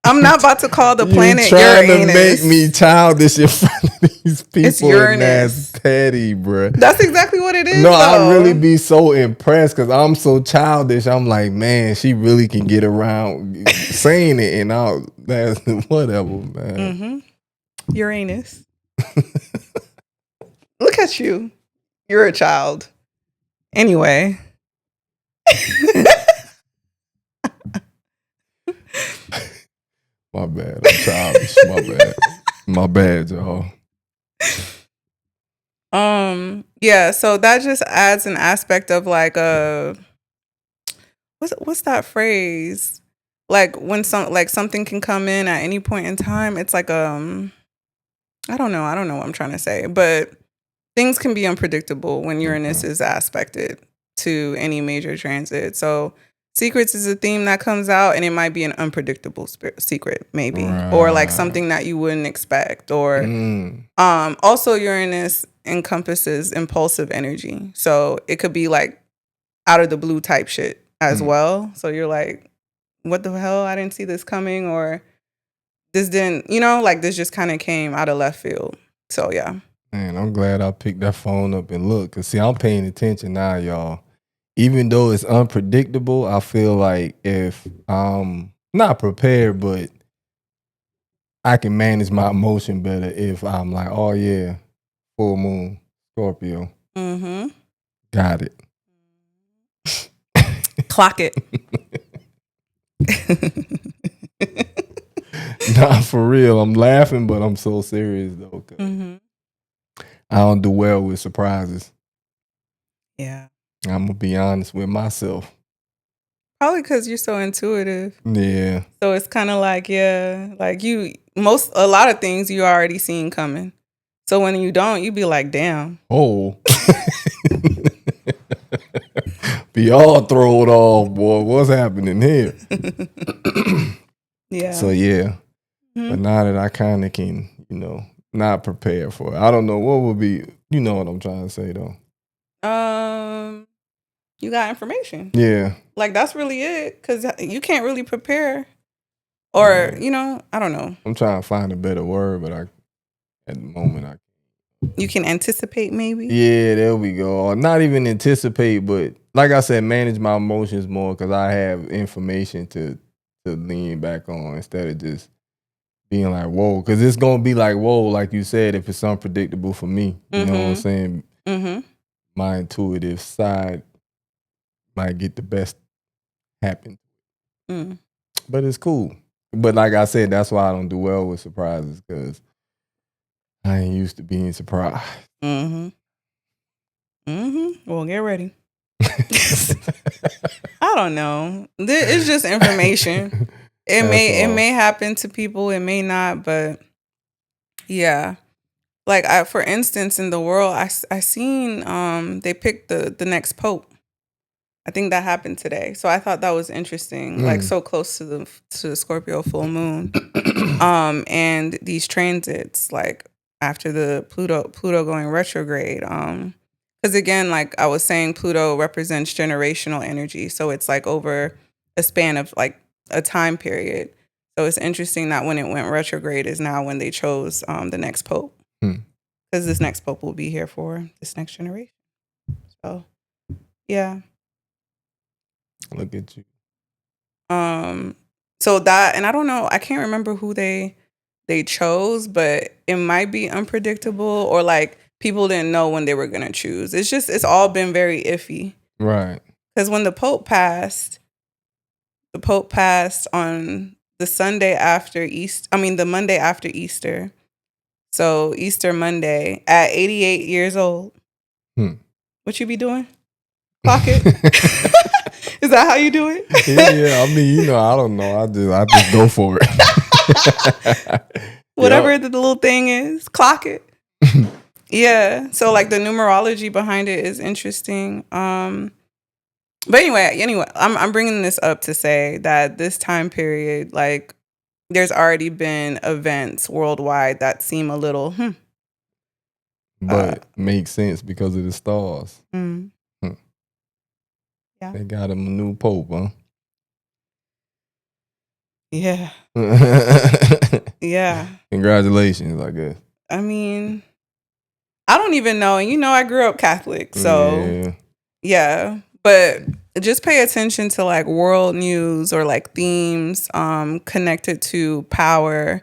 Speaker 3: I'm not about to call the planet
Speaker 2: you trying
Speaker 3: Uranus.
Speaker 2: to make me childish in front of these people.
Speaker 3: It's Uranus.
Speaker 2: And that's petty, bruh.
Speaker 3: That's exactly what it is.
Speaker 2: No,
Speaker 3: though.
Speaker 2: I really be so impressed because I'm so childish. I'm like, man, she really can get around saying it and all. That's whatever, man.
Speaker 3: Uranus. Look at you. You're a child. Anyway.
Speaker 2: My bad. I'm childish. My bad. My bad, y'all.
Speaker 3: Yeah, so that just adds an aspect of like what's that phrase? Like when something can come in at any point in time. It's like I don't know what I'm trying to say, but things can be unpredictable when Uranus is aspected to any major transit. So secrets is a theme that comes out, and it might be an unpredictable secret, maybe, or like something that you wouldn't expect. Or also Uranus encompasses impulsive energy, so it could be like out of the blue type shit as well. So you're like, what the hell? I didn't see this coming, or this didn't, like this just kind of came out of left field. So yeah.
Speaker 2: Man, I'm glad I picked that phone up and looked. Cause see, I'm paying attention now, y'all. Even though it's unpredictable, I feel like if I'm not prepared, but I can manage my emotion better if I'm like, oh yeah, full moon, Scorpio. Got it.
Speaker 3: Clock it.
Speaker 2: Nah, for real. I'm laughing, but I'm so serious though. I don't do well with surprises.
Speaker 3: Yeah.
Speaker 2: I'm gonna be honest with myself.
Speaker 3: Probably because you're so intuitive.
Speaker 2: Yeah.
Speaker 3: So it's kind of like, yeah, like a lot of things you already seen coming. So when you don't, you be like, damn.
Speaker 2: Oh. Be all thrown off, boy. What's happening here?
Speaker 3: Yeah.
Speaker 2: So yeah. But now that I kind of can, not prepare for it. I don't know what would be, you know what I'm trying to say though.
Speaker 3: You got information.
Speaker 2: Yeah.
Speaker 3: Like that's really it, because you can't really prepare, or I don't know.
Speaker 2: I'm trying to find a better word, but at the moment
Speaker 3: you can anticipate maybe.
Speaker 2: Yeah, there we go. Or not even anticipate, but like I said, manage my emotions more because I have information to lean back on instead of just being like, whoa, because it's gonna be like, whoa, like you said, if it's unpredictable for me, you know what I'm saying? My intuitive side might get the best happen. But it's cool. But like I said, that's why I don't do well with surprises, because I ain't used to being surprised.
Speaker 3: Well, get ready. I don't know. It's just information. It may happen to people, it may not, but yeah. Like for instance, in the world, I seen they picked the next pope. I think that happened today. So I thought that was interesting. Like so close to the Scorpio full moon. And these transits, like after the Pluto going retrograde. Because again, like I was saying, Pluto represents generational energy. So it's like over a span of like a time period. So it's interesting that when it went retrograde is now when they chose the next pope. Because this next pope will be here for this next generation. So, yeah.
Speaker 2: Look at you.
Speaker 3: So that, and I don't know, I can't remember who they chose, but it might be unpredictable, or like people didn't know when they were gonna choose. It's all been very iffy.
Speaker 2: Right.
Speaker 3: Because when the Pope passed on the Sunday after Easter. The Monday after Easter. So Easter Monday at 88 years old. What you be doing? Clock it. Is that how you do it?
Speaker 2: Yeah, I don't know. I just go for it.
Speaker 3: Whatever the little thing is, clock it. Yeah. So like the numerology behind it is interesting. But anyway, I'm bringing this up to say that this time period, like there's already been events worldwide that seem a little
Speaker 2: But makes sense because of the stars.
Speaker 3: yeah.
Speaker 2: They got him a new pope, huh?
Speaker 3: Yeah. Yeah.
Speaker 2: Congratulations, I guess.
Speaker 3: I mean, I don't even know. And I grew up Catholic, so yeah. But just pay attention to like world news or like themes connected to power,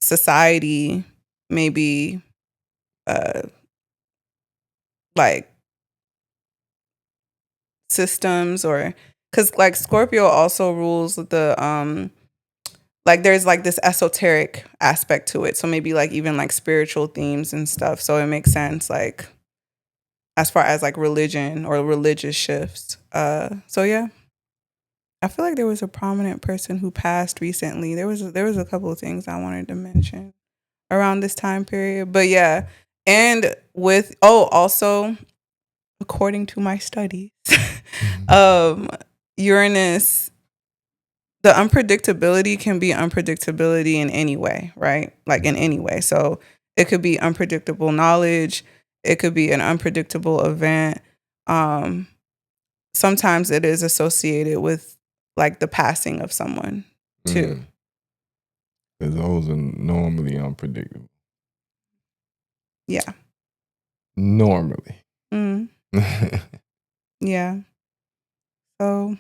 Speaker 3: society, maybe like systems, or because like Scorpio also rules the like there's like this esoteric aspect to it, so maybe like even like spiritual themes and stuff, so it makes sense like as far as like religion or religious shifts. So yeah, I feel like there was a prominent person who passed recently. There was a couple of things I wanted to mention around this time period, but yeah. And with also according to my studies, Uranus, the unpredictability can be unpredictability in any way, right? Like in any way. So it could be unpredictable knowledge. It could be an unpredictable event. Sometimes it is associated with like the passing of someone too.
Speaker 2: Because those are normally unpredictable.
Speaker 3: Yeah.
Speaker 2: Normally.
Speaker 3: Yeah. So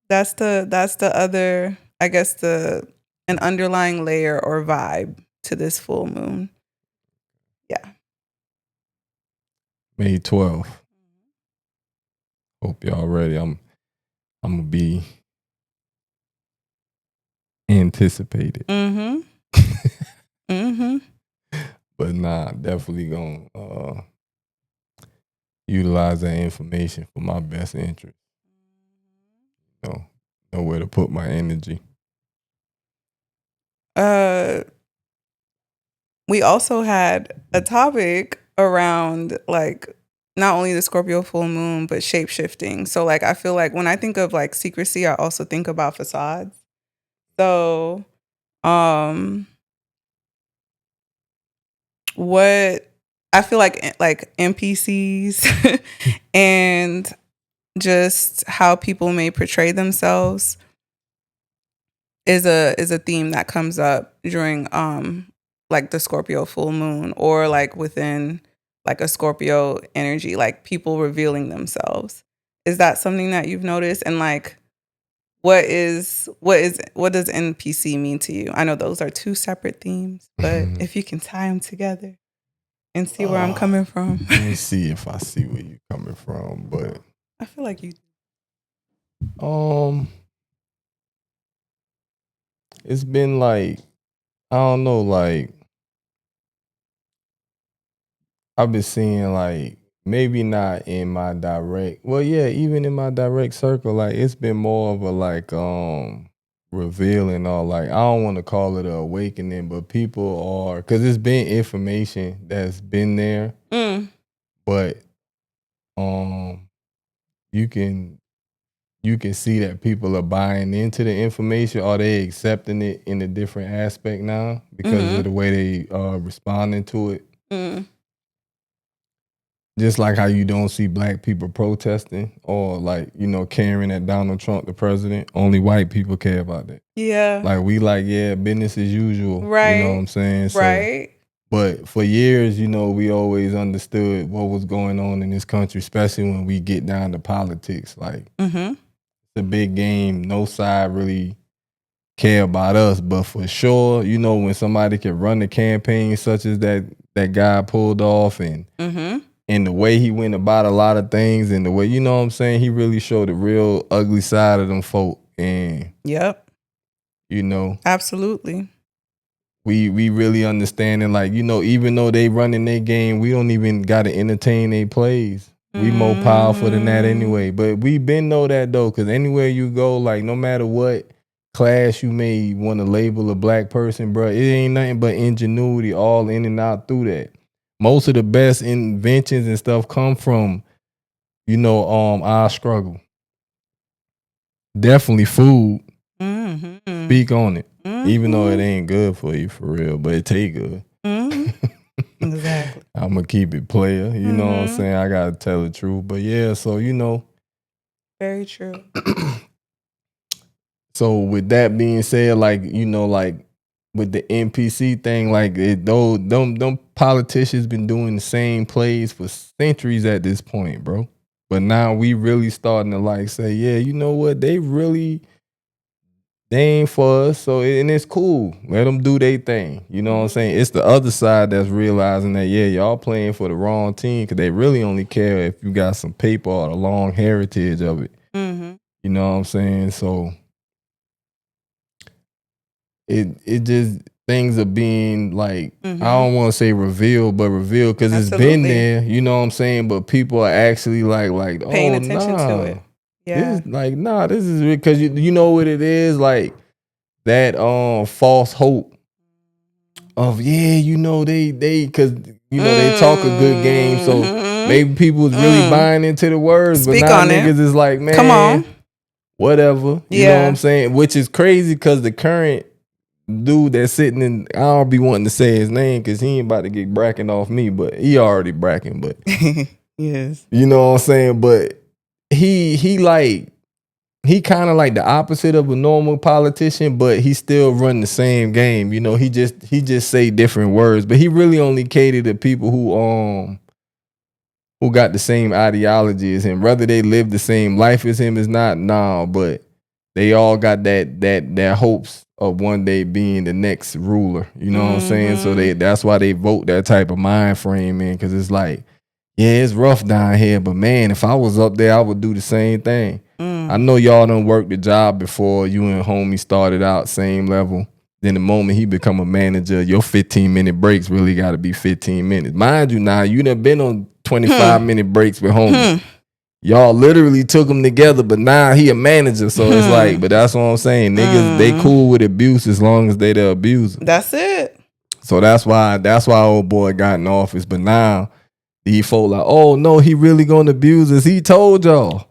Speaker 3: that's the other, I guess, an underlying layer or vibe to this full moon. Yeah.
Speaker 2: May 12th. Hope y'all ready. I'm gonna be anticipated. But nah, definitely gonna utilize that information for my best interest. Know where to put my energy.
Speaker 3: We also had a topic around like not only the Scorpio full moon, but shape shifting. So like I feel like when I think of like secrecy, I also think about facades. So what I feel like NPCs and just how people may portray themselves is a theme that comes up during like the Scorpio full moon, or like within like a Scorpio energy, like people revealing themselves. Is that something that you've noticed? And like what does NPC mean to you? I know those are two separate themes, but if you can tie them together and see where I'm coming from.
Speaker 2: Let me see if I see where you're coming from, but
Speaker 3: I feel like you
Speaker 2: it's been like, I don't know, like I've been seeing like maybe not in my direct, well yeah, even in my direct circle, like it's been more of a like revealing, or like I don't want to call it an awakening, but people are, because it's been information that's been there, but you can see that people are buying into the information, or they accepting it in a different aspect now because of the way they responding to it. Just like how you don't see black people protesting or like, caring that Donald Trump the president. Only white people care about that.
Speaker 3: Yeah.
Speaker 2: Like we like, yeah, business as usual.
Speaker 3: Right.
Speaker 2: You know what I'm saying?
Speaker 3: Right.
Speaker 2: So, but for years, we always understood what was going on in this country, especially when we get down to politics. Like it's a big game. No side really care about us. But for sure, when somebody can run the campaign such as that guy pulled off, and the way he went about a lot of things, and the way, what I'm saying, he really showed the real ugly side of them folk. And
Speaker 3: absolutely.
Speaker 2: We really understanding, like, even though they running their game, we don't even got to entertain their plays. We more powerful than that anyway. But we been know that though, because anywhere you go, like no matter what class you may want to label a black person, bro, it ain't nothing but ingenuity all in and out through that. Most of the best inventions and stuff come from, our struggle. Definitely food.
Speaker 3: Mm-hmm.
Speaker 2: Speak on it.
Speaker 3: Mm-hmm.
Speaker 2: Even though it ain't good for you for real, but it take good.
Speaker 3: Mm-hmm. Exactly.
Speaker 2: I'm gonna keep it player. You know what I'm
Speaker 3: Mhm.
Speaker 2: saying? I gotta tell the truth. But yeah, so
Speaker 3: Very true.
Speaker 2: so with that being said, like, like with the NPC thing, like them politicians been doing the same plays for centuries at this point, bro. But now we really starting to like say, yeah, you know what? They ain't for us. So and it's cool. Let them do their thing. You know what I'm saying? It's the other side that's realizing that, yeah, y'all playing for the wrong team because they really only care if you got some paper or the long heritage of it.
Speaker 3: Mm-hmm.
Speaker 2: You know what I'm saying? So it just things are being like, I don't want to say revealed, but revealed because it's been
Speaker 3: Absolutely.
Speaker 2: there. You know what I'm saying? But people are actually like
Speaker 3: Paying
Speaker 2: oh,
Speaker 3: attention
Speaker 2: nah.
Speaker 3: to it. Yeah.
Speaker 2: This like this is because you know what it is, like that false hope of they because they talk a good game, so maybe people was really buying into the words.
Speaker 3: Speak
Speaker 2: but now
Speaker 3: on it.
Speaker 2: niggas is like, man,
Speaker 3: Come on.
Speaker 2: whatever. You know what
Speaker 3: Yeah.
Speaker 2: I'm saying? Which is crazy because the current dude that's sitting in, I don't be wanting to say his name because he ain't about to get bracking off me, but he already bracking. But
Speaker 3: Yes.
Speaker 2: you know what I'm saying? But he kind of like the opposite of a normal politician, but he still run the same game. You know, he just say different words, but he really only cater to people who got the same ideology as him. Whether they live the same life as him is not, nah, but they all got that hopes of one day being the next ruler. You know what I'm saying? So that's why they vote that type of mind frame in, because it's like, yeah, it's rough down here, but man, if I was up there, I would do the same thing. I know y'all done worked the job before. You and homie started out same level. Then the moment he become a manager, your 15-minute breaks really got to be 15 minutes. Mind you, now you done been on 25-minute breaks with homie. Y'all literally took them together, but now he a manager, so it's like, but that's what I'm saying. Niggas, they cool with abuse as long as they the abuser.
Speaker 3: That's it.
Speaker 2: So that's why old boy got in office. But now these folk like, oh no, he really gonna abuse us. He told y'all.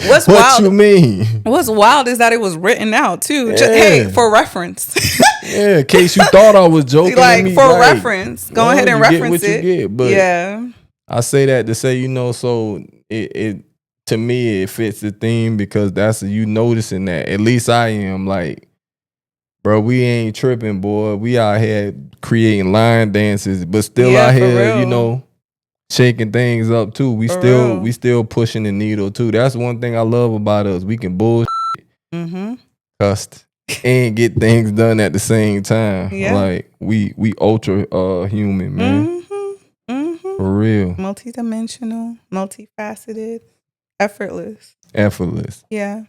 Speaker 3: What's
Speaker 2: what
Speaker 3: wild?
Speaker 2: you mean?
Speaker 3: What's wild is that it was written out too.
Speaker 2: Yeah.
Speaker 3: Hey, for reference.
Speaker 2: Yeah, in case you thought I was joking.
Speaker 3: Like
Speaker 2: me,
Speaker 3: for
Speaker 2: like,
Speaker 3: reference. Go ahead and reference it.
Speaker 2: You get, but
Speaker 3: yeah.
Speaker 2: I say that to say, so it to me it fits the theme because that's you noticing that. At least I am like, bro, we ain't tripping, boy. We out here creating line dances, but still out
Speaker 3: for
Speaker 2: here,
Speaker 3: real.
Speaker 2: shaking things up too. We still pushing the needle too. That's one thing I love about us. We can bullshit, cuss, and get things done at the same time.
Speaker 3: Yeah.
Speaker 2: Like we ultra human, man. For real.
Speaker 3: Multidimensional, multifaceted, effortless. Yeah.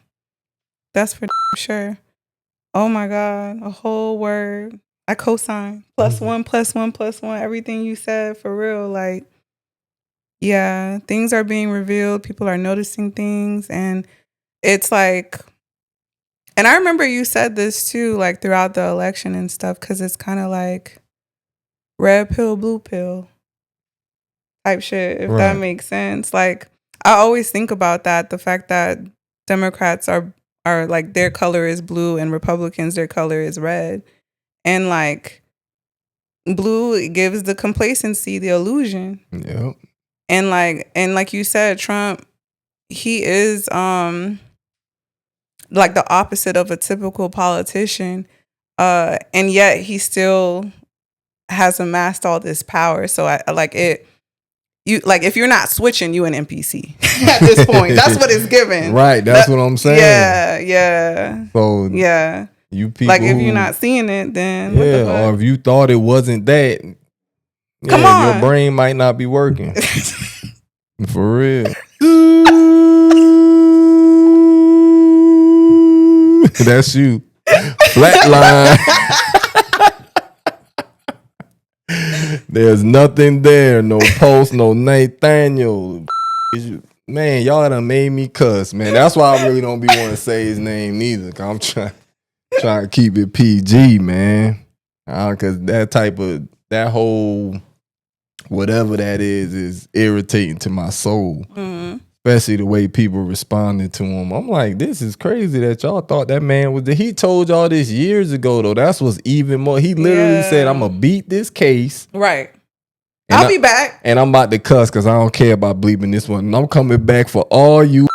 Speaker 3: That's for sure. Oh my God. A whole word. I co-sign. +1, +1, +1. Everything you said, for real. Like, yeah, things are being revealed. People are noticing things. And it's like, and I remember you said this too, like throughout the election and stuff, because it's kind of like red pill, blue pill type shit, if that makes sense. Like, I always think about that, the fact that Democrats are like their color is blue and Republicans their color is red. And like blue gives the complacency, the illusion.
Speaker 2: Yep.
Speaker 3: And like you said, Trump, he is like the opposite of a typical politician. And yet he still has amassed all this power. So I like it. You like if you're not switching, you an NPC at this point. That's what it's given.
Speaker 2: Right. That's what I'm saying.
Speaker 3: Yeah.
Speaker 2: So
Speaker 3: yeah.
Speaker 2: you people
Speaker 3: Like if you're not seeing it, then what the fuck?
Speaker 2: or if you thought it wasn't that,
Speaker 3: Come on.
Speaker 2: your brain might not be working. For real. That's you. Flatline. There's nothing there. No post, no Nathaniel. Man, y'all done made me cuss, man. That's why I really don't be want to say his name neither. Cause I'm trying to keep it PG, man. Cause that whole whatever that is irritating to my soul. Especially the way people responded to him. I'm like, this is crazy that y'all thought that man was. He told y'all this years ago, though. That's what's even more. He literally said, I'm going to beat this case.
Speaker 3: Right. I'll be back.
Speaker 2: And I'm about to cuss because I don't care about bleeping this one. And I'm coming back for all you.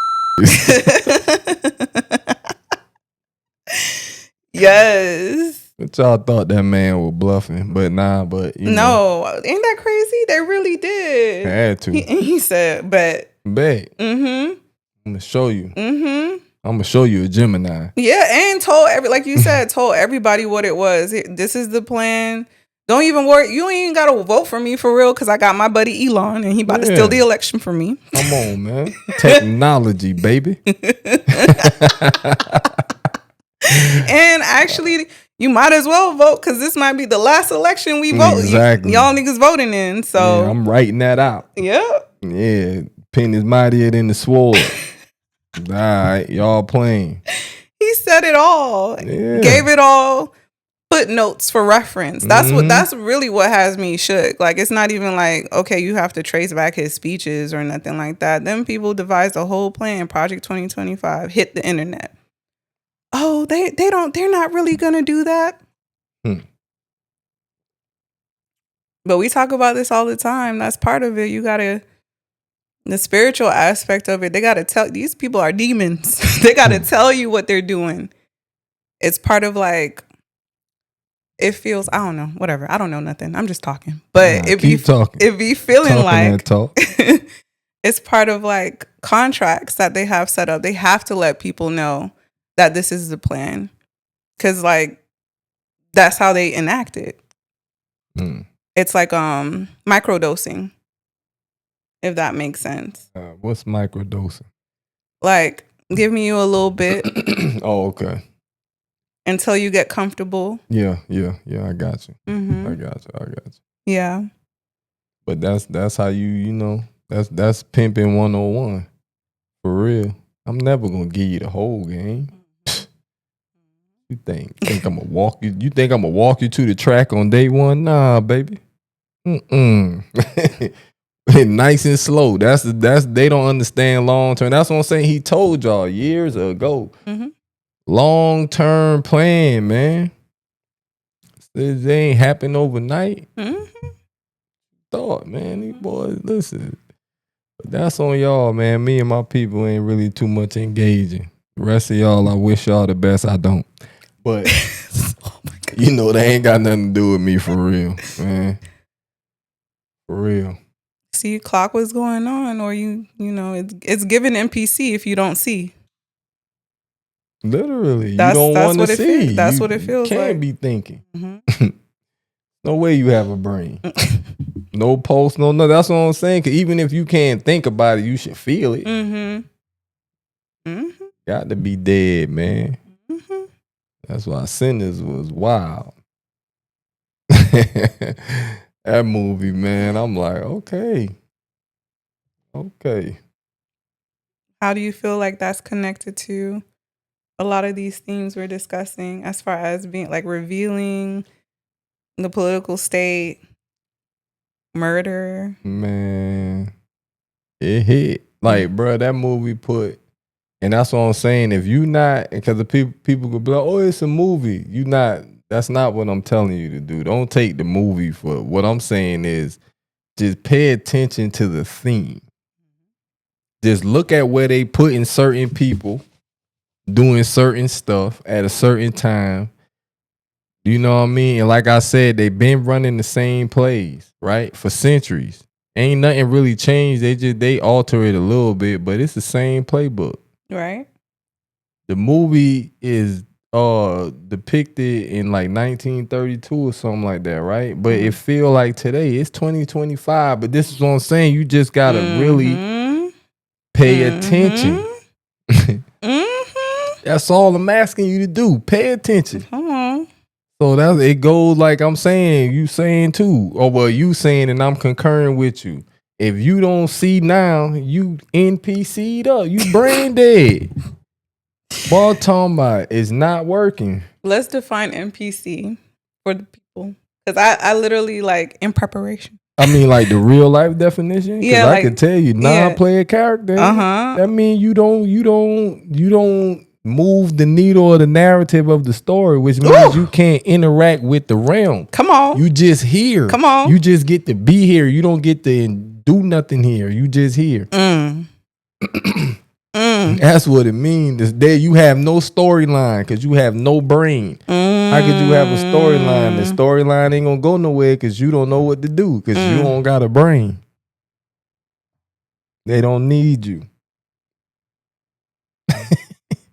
Speaker 3: Yes.
Speaker 2: But y'all thought that man was bluffing. But nah, but you know.
Speaker 3: Ain't that crazy? They really did.
Speaker 2: Had to.
Speaker 3: He said, bet.
Speaker 2: I'm gonna show you. I'm gonna show you a Gemini.
Speaker 3: Yeah, and told like you said, told everybody what it was. This is the plan. Don't even worry. You ain't even gotta vote for me for real, because I got my buddy Elon, and he about to steal the election from me.
Speaker 2: Come on, man. Technology, baby.
Speaker 3: And actually, you might as well vote, because this might be the last election we vote.
Speaker 2: Exactly.
Speaker 3: Y'all niggas voting in. So
Speaker 2: yeah, I'm writing that out.
Speaker 3: Yep.
Speaker 2: Yeah. Pen is mightier than the sword. All right, y'all playing.
Speaker 3: He said it all.
Speaker 2: Yeah.
Speaker 3: Gave it all. Footnotes for reference. That's really what has me shook. Like, it's not even like, okay, you have to trace back his speeches or nothing like that. Them people devised a whole plan. Project 2025 hit the internet. Oh, they're not really gonna do that. But we talk about this all the time. That's part of it. You gotta. The spiritual aspect of it, they got to tell, these people are demons. They got to tell you what they're doing. It's part of like, it feels, I don't know, whatever. I don't know nothing. I'm just talking. But it be feeling like it's part of like contracts that they have set up. They have to let people know that this is the plan. Because like, that's how they enact it. It's like microdosing. If that makes sense.
Speaker 2: What's microdosing?
Speaker 3: Like, giving you a little bit.
Speaker 2: Oh, okay.
Speaker 3: Until you get comfortable.
Speaker 2: Yeah. I got you. I got you.
Speaker 3: Yeah.
Speaker 2: But that's how you know, that's pimping 101. For real. I'm never gonna give you the whole game. You think I'm gonna walk you? You think I'm gonna walk you to the track on day one? Nah, baby. Nice and slow. That's they don't understand long term. That's what I'm saying. He told y'all years ago. Long term plan, man. It ain't happen overnight. Thought, man, these boys, listen. But that's on y'all, man. Me and my people ain't really too much engaging. The rest of y'all, I wish y'all the best. I don't. But you know, they ain't got nothing to do with me for real, man. For real.
Speaker 3: See, clock what's going on, or you know, it's given NPC if you don't see.
Speaker 2: Literally, that's, you don't want to see.
Speaker 3: That's what it feels like.
Speaker 2: You can't be thinking. No way you have a brain. No pulse, no. That's what I'm saying. Because even if you can't think about it, you should feel it. Got to be dead, man. That's why Sinners was wild. That movie, man, I'm like, okay.
Speaker 3: How do you feel like that's connected to a lot of these themes we're discussing, as far as being like revealing the political state, murder?
Speaker 2: Man, it hit. Like, bro, that movie put, and that's what I'm saying. If you not, because the people could be like, oh, it's a movie. You not. That's not what I'm telling you to do. Don't take the movie for it. What I'm saying is just pay attention to the theme. Just look at where they putting certain people doing certain stuff at a certain time. You know what I mean? And like I said, they've been running the same plays, right? For centuries. Ain't nothing really changed. They alter it a little bit, but it's the same playbook.
Speaker 3: Right. The
Speaker 2: movie is depicted in like 1932 or something like that, right? But it feel like today it's 2025. But this is what I'm saying. You just gotta really pay attention. That's all I'm asking you to do. Pay attention. So it goes like I'm saying, you saying too, or well, you saying, and I'm concurring with you. If you don't see now, you NPC'd up. You brain dead. What I'm talking about is not working.
Speaker 3: Let's define NPC for the people. Because I literally, like, in preparation,
Speaker 2: I mean, like the real life definition. Because
Speaker 3: Yeah,
Speaker 2: I
Speaker 3: like-
Speaker 2: can tell you, non-player character.
Speaker 3: Uh-huh.
Speaker 2: That means you don't move the needle or the narrative of the story, which means you can't interact with the realm.
Speaker 3: Come on.
Speaker 2: You just here.
Speaker 3: Come on.
Speaker 2: You just get to be here. You don't get to do nothing here. You just here. That's what it means. This day you have no storyline because you have no brain. How could you have a storyline? The storyline ain't gonna go nowhere because you don't know what to do because you don't got a brain. They don't need you.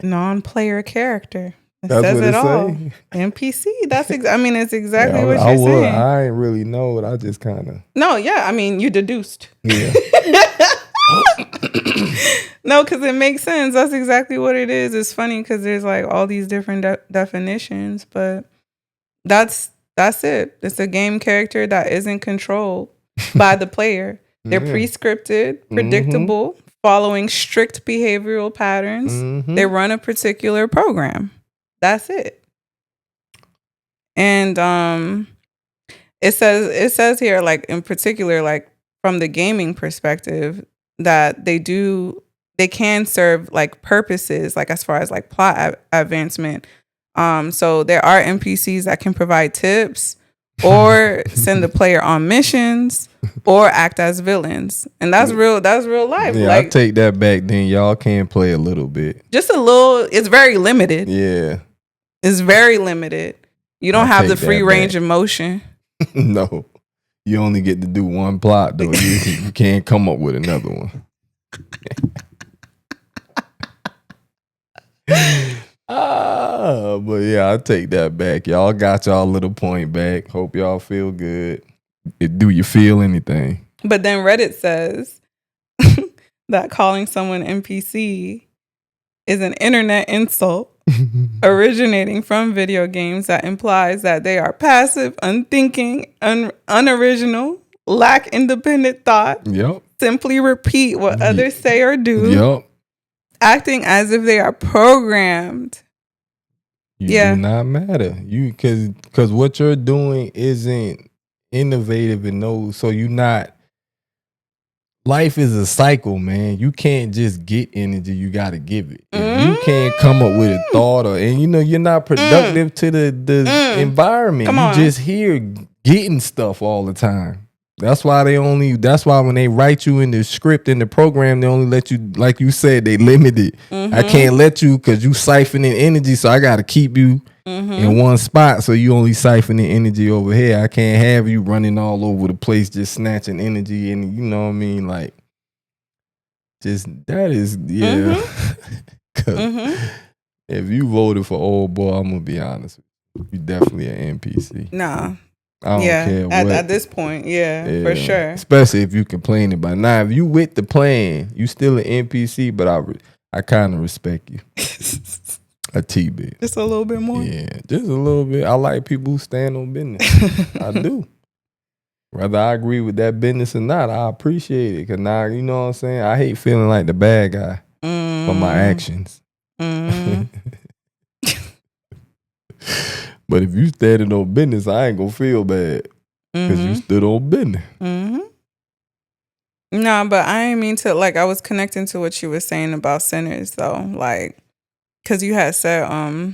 Speaker 3: Non-player character. It
Speaker 2: That's
Speaker 3: says
Speaker 2: what
Speaker 3: it
Speaker 2: it
Speaker 3: all.
Speaker 2: say.
Speaker 3: NPC. I mean, it's exactly
Speaker 2: Yeah,
Speaker 3: what
Speaker 2: I
Speaker 3: you're saying.
Speaker 2: I ain't really know it. I just kind of
Speaker 3: No, yeah. I mean, you deduced.
Speaker 2: yeah.
Speaker 3: No, because it makes sense. That's exactly what it is. It's funny because there's like all these different definitions, but that's it. It's a game character that isn't controlled by the player. They're
Speaker 2: Yeah.
Speaker 3: prescripted, predictable, following strict behavioral patterns. They run a particular program. That's it. And it says here, like in particular, like from the gaming perspective, that they can serve like purposes, like as far as like plot advancement. So there are NPCs that can provide tips or send the player on missions or act as villains. And that's real life.
Speaker 2: Yeah,
Speaker 3: like
Speaker 2: I take that back then. Y'all can play a little bit.
Speaker 3: just a little, it's very limited.
Speaker 2: Yeah.
Speaker 3: It's very limited. You don't
Speaker 2: I'll
Speaker 3: have the
Speaker 2: take
Speaker 3: free
Speaker 2: that
Speaker 3: range
Speaker 2: back.
Speaker 3: of motion.
Speaker 2: No. You only get to do one plot though. You can't come up with another one. But yeah, I take that back. Y'all got y'all little point back. Hope y'all feel good. Do you feel anything?
Speaker 3: But then Reddit says that calling someone NPC is an internet insult originating from video games that implies that they are passive, unthinking, unoriginal, lack independent thought,
Speaker 2: Yep.
Speaker 3: simply repeat what others say or do,
Speaker 2: Yep.
Speaker 3: acting as if they are programmed.
Speaker 2: You
Speaker 3: Yeah.
Speaker 2: do not matter. You because what you're doing isn't innovative and no, so you not. Life is a cycle, man. You can't just get energy. You got to give it. If you can't come up with a thought and you're not productive to the environment.
Speaker 3: Come
Speaker 2: you
Speaker 3: on.
Speaker 2: just here getting stuff all the time. That's why when they write you in the script in the program, they only let you, like you said, they limit it. I can't let you because you siphoning energy, so I got to keep you in one spot. So you only siphoning energy over here. I can't have you running all over the place just snatching energy, and you know what I mean, like just that is 'Cause if you voted for old boy, I'm gonna be honest with you, you definitely an NPC.
Speaker 3: Nah.
Speaker 2: I don't care what.
Speaker 3: At this point, yeah, for sure.
Speaker 2: Especially if you complain about now. If you with the plan, you still an NPC, but I kind of respect you a T-bit.
Speaker 3: Just a little bit more.
Speaker 2: Yeah, just a little bit. I like people who stand on business. I do. Whether I agree with that business or not, I appreciate it. Cause now, you know what I'm saying? I hate feeling like the bad guy for my actions. But if you standing on business, I ain't gonna feel bad because you stood on business.
Speaker 3: No, but I didn't mean to, like, I was connecting to what you were saying about sinners, though. Like, because you had said, I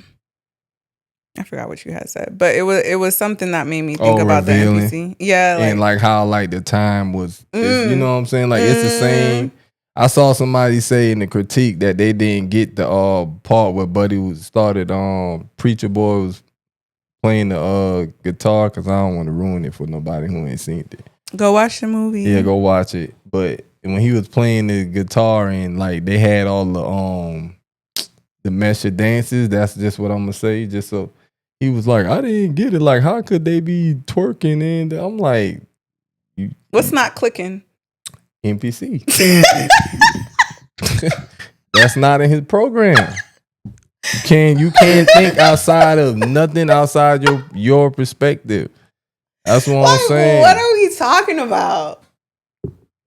Speaker 3: forgot what you had said, but it was something that made me think about
Speaker 2: revealing.
Speaker 3: the NPC. Yeah.
Speaker 2: And like how like the time was, you know what I'm saying? Like it's the same. I saw somebody say in the critique that they didn't get the part where Buddy started, Preacher Boy was playing the guitar, because I don't want to ruin it for nobody who ain't seen it.
Speaker 3: Go watch the movie.
Speaker 2: Yeah, go watch it. But when he was playing the guitar and like they had all the measure dances, that's just what I'm gonna say. Just so he was like, I didn't get it. Like, how could they be twerking? And I'm like,
Speaker 3: What's not clicking?
Speaker 2: NPC. That's not in his program. You can't think outside of nothing outside your perspective. That's what I'm saying.
Speaker 3: What are we talking about?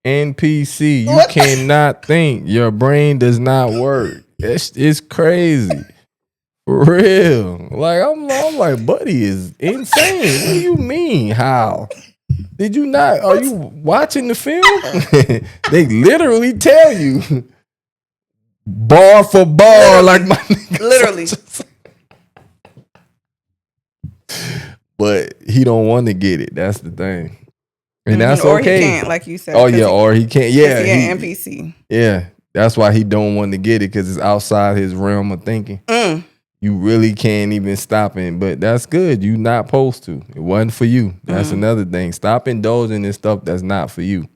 Speaker 2: NPC, you cannot think. Your brain does not work. It's crazy. For real. Like I'm like, Buddy is insane. What do you mean? How? Did you not? Are you watching the film? They literally tell you bar for bar, like my nigga.
Speaker 3: Literally.
Speaker 2: But he don't want to get it. That's the thing. And that's
Speaker 3: or
Speaker 2: okay.
Speaker 3: He can't, like you said.
Speaker 2: Oh yeah, or he can't. Yeah,
Speaker 3: he an NPC.
Speaker 2: Yeah, that's why he don't want to get it, because it's outside his realm of thinking. You really can't even stop him. But that's good. You not supposed to. It wasn't for you. That's another thing. Stop indulging in stuff that's not for you.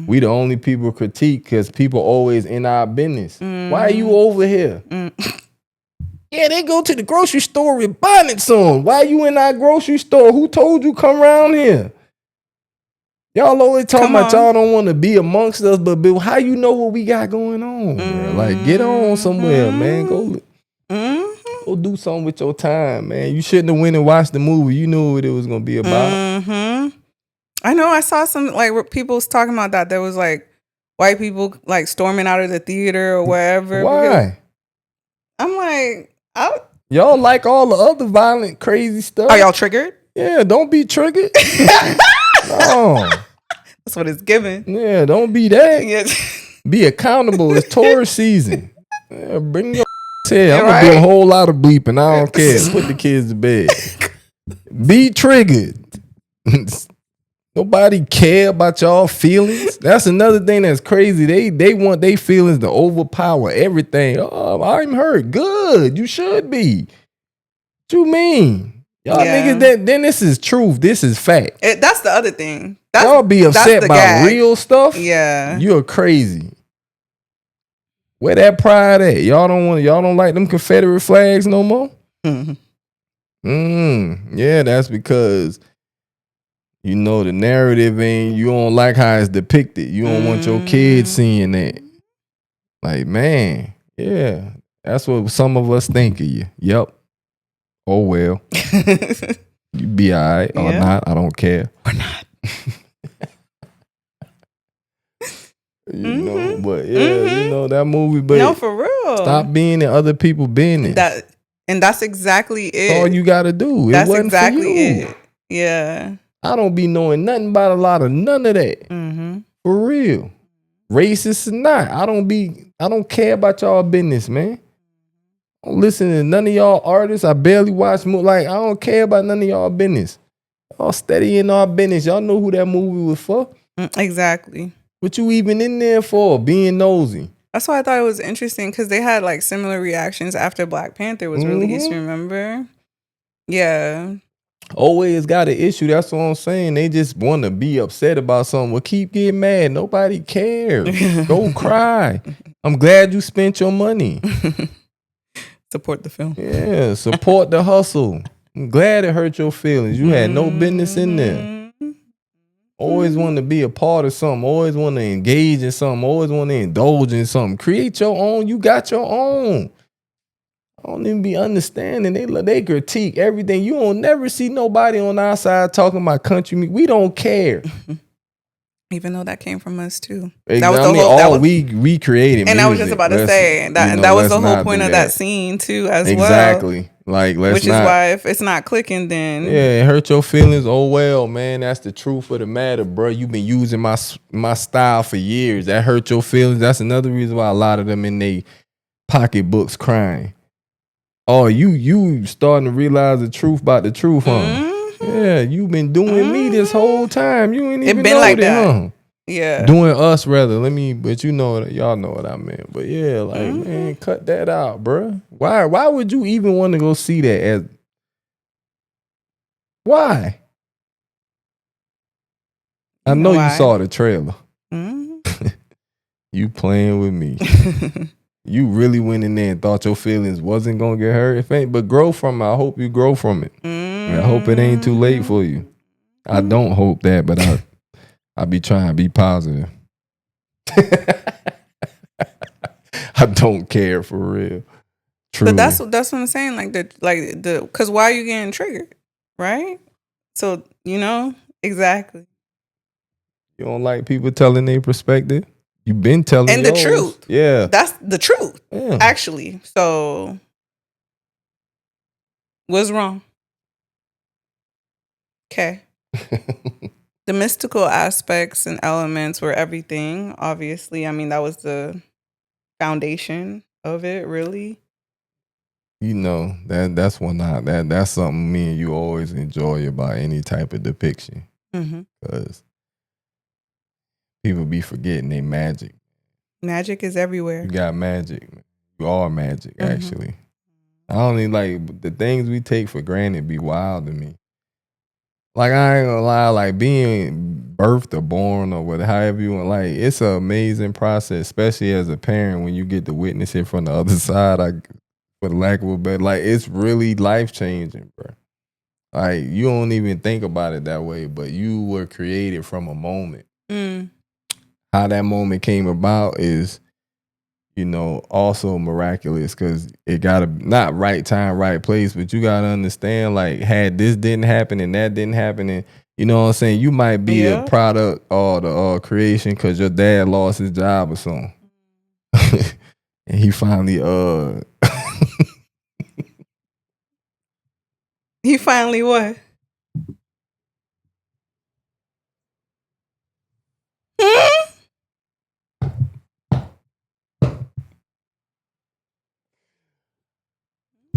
Speaker 2: We the only people critique because people always in our business. Why are you over here? Yeah, they go to the grocery store with bonnets on. Why you in our grocery store? Who told you come around here? Y'all always talking about y'all don't want to be amongst us, but Bill, how you know what we got going on? Bro? Like, get on somewhere, man. Go do something with your time, man. You shouldn't have went and watched the movie. You knew what it was gonna be about.
Speaker 3: I know. I saw some like people was talking about that. There was like white people like storming out of the theater or wherever.
Speaker 2: Why?
Speaker 3: I'm like,
Speaker 2: y'all like all the other violent, crazy stuff.
Speaker 3: Are y'all triggered?
Speaker 2: Yeah, don't be triggered. No.
Speaker 3: That's what it's giving.
Speaker 2: Yeah, don't be that.
Speaker 3: Yes.
Speaker 2: Be accountable. It's tourist season. Yeah, bring your head. I'm
Speaker 3: right.
Speaker 2: gonna do a whole lot of bleeping. I don't care. Put the kids to bed. Be triggered. Nobody care about y'all feelings. That's another thing that's crazy. They want their feelings to overpower everything. Oh, I'm hurt. Good. You should be. What you mean? Y'all niggas, then this is truth. This is fact.
Speaker 3: That's the other thing.
Speaker 2: Y'all be upset about
Speaker 3: gag.
Speaker 2: real stuff?
Speaker 3: Yeah.
Speaker 2: You're crazy. Where that pride at? Y'all don't like them Confederate flags no more? Yeah, that's because you know the narrative ain't, you don't like how it's depicted. You don't want your kids seeing that. Like, man, yeah. That's what some of us think of you. Yep. Oh well. You be all right or not. I don't care.
Speaker 3: Or not.
Speaker 2: You know, but you know that movie. But
Speaker 3: no, for real.
Speaker 2: Stop being in other people's business.
Speaker 3: That's exactly it.
Speaker 2: That's all you gotta do.
Speaker 3: That's
Speaker 2: it wasn't
Speaker 3: exactly
Speaker 2: for you.
Speaker 3: it. Yeah.
Speaker 2: I don't be knowing nothing about a lot of none of that. For real. Racist or not. I don't care about y'all business, man. I don't listen to none of y'all artists. I barely watch movies. Like, I don't care about none of y'all business. Y'all steady in our business. Y'all know who that movie was for.
Speaker 3: Exactly.
Speaker 2: What you even in there for? Being nosy.
Speaker 3: That's why I thought it was interesting, because they had like similar reactions after Black Panther was released, remember? Yeah.
Speaker 2: Always got an issue. That's what I'm saying. They just want to be upset about something. Well, keep getting mad. Nobody cares. Go cry. I'm glad you spent your money.
Speaker 3: Support the film.
Speaker 2: Yeah, support the hustle. I'm glad it hurt your feelings. You had no business in there. Always want to be a part of something. Always want to engage in something. Always want to indulge in something. Create your own. You got your own. I don't even be understanding. They critique everything. You don't never see nobody on our side talking about country music. We don't care.
Speaker 3: Even though that came from us too.
Speaker 2: Exactly.
Speaker 3: That was the
Speaker 2: whole.
Speaker 3: that was,
Speaker 2: we created.
Speaker 3: And
Speaker 2: music.
Speaker 3: I was just about to say that was the whole point of that scene too, as well.
Speaker 2: Exactly. Like,
Speaker 3: which is why if it's not clicking, then
Speaker 2: it hurt your feelings. Oh well, man. That's the truth of the matter, bro. You've been using my style for years. That hurt your feelings. That's another reason why a lot of them in their pocketbooks crying. Oh, you starting to realize the truth about the truth, huh? Yeah, you been doing me this whole time. You ain't even
Speaker 3: been
Speaker 2: know
Speaker 3: like
Speaker 2: that,
Speaker 3: that.
Speaker 2: huh?
Speaker 3: Yeah.
Speaker 2: Doing us rather. But you know, y'all know what I meant. But yeah, like, man, cut that out, bro. Why would you even want to go see that? Why? I know you saw the trailer. You playing with me. You really went in there and thought your feelings wasn't gonna get hurt. If ain't, but grow from it. I hope you grow from it. I hope it ain't too late for you. I don't hope that, but I be trying to be positive. I don't care for real. Truly.
Speaker 3: But that's what I'm saying. Because why are you getting triggered, right? So exactly.
Speaker 2: You don't like people telling their perspective. You've been telling
Speaker 3: and
Speaker 2: yours.
Speaker 3: the truth.
Speaker 2: Yeah,
Speaker 3: that's the truth.
Speaker 2: Yeah.
Speaker 3: Actually, so what's wrong? Okay. the mystical aspects and elements were everything. Obviously, I mean that was the foundation of it, really.
Speaker 2: You know, that's that's something me and you always enjoy about any type of depiction.
Speaker 3: Mm-hmm.
Speaker 2: Because people be forgetting they magic.
Speaker 3: Magic is everywhere.
Speaker 2: You got magic. You are magic,
Speaker 3: Mhm.
Speaker 2: actually. I only like the things we take for granted be wild to me. Like I ain't gonna lie, like being birthed or born or whatever, however you want, like it's an amazing process, especially as a parent when you get to witness it from the other side. For the lack of a better, like it's really life changing, bro. Like you don't even think about it that way, but you were created from a moment.
Speaker 3: Mm.
Speaker 2: How that moment came about is, you know, also miraculous because it got to not right time, right place, but you got to understand, like, had this didn't happen and that didn't happen, and you know what I'm saying, you might be a product or the creation because your dad lost his job or something, and he finally
Speaker 3: He finally what?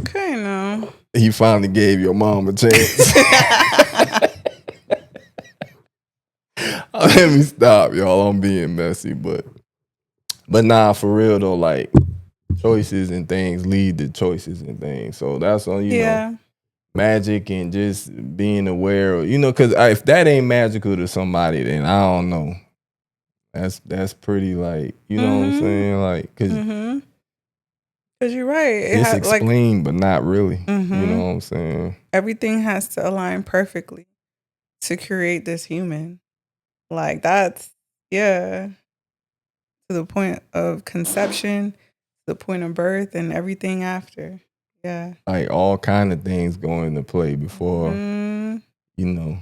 Speaker 3: Okay, now.
Speaker 2: he finally gave your mom a chance. Let me stop, y'all. I'm being messy, but nah, for real though, like choices and things lead to choices and things. So that's on you know, magic and just being aware of, you know, because if that ain't magical to somebody, then I don't know. That's pretty like, you know what I'm saying, like because
Speaker 3: you're right.
Speaker 2: it's explained, but not really. You know what I'm saying?
Speaker 3: Everything has to align perfectly to create this human. Like that's to the point of conception, to the point of birth, and everything after. Yeah.
Speaker 2: Like all kind of things go into play before, you know,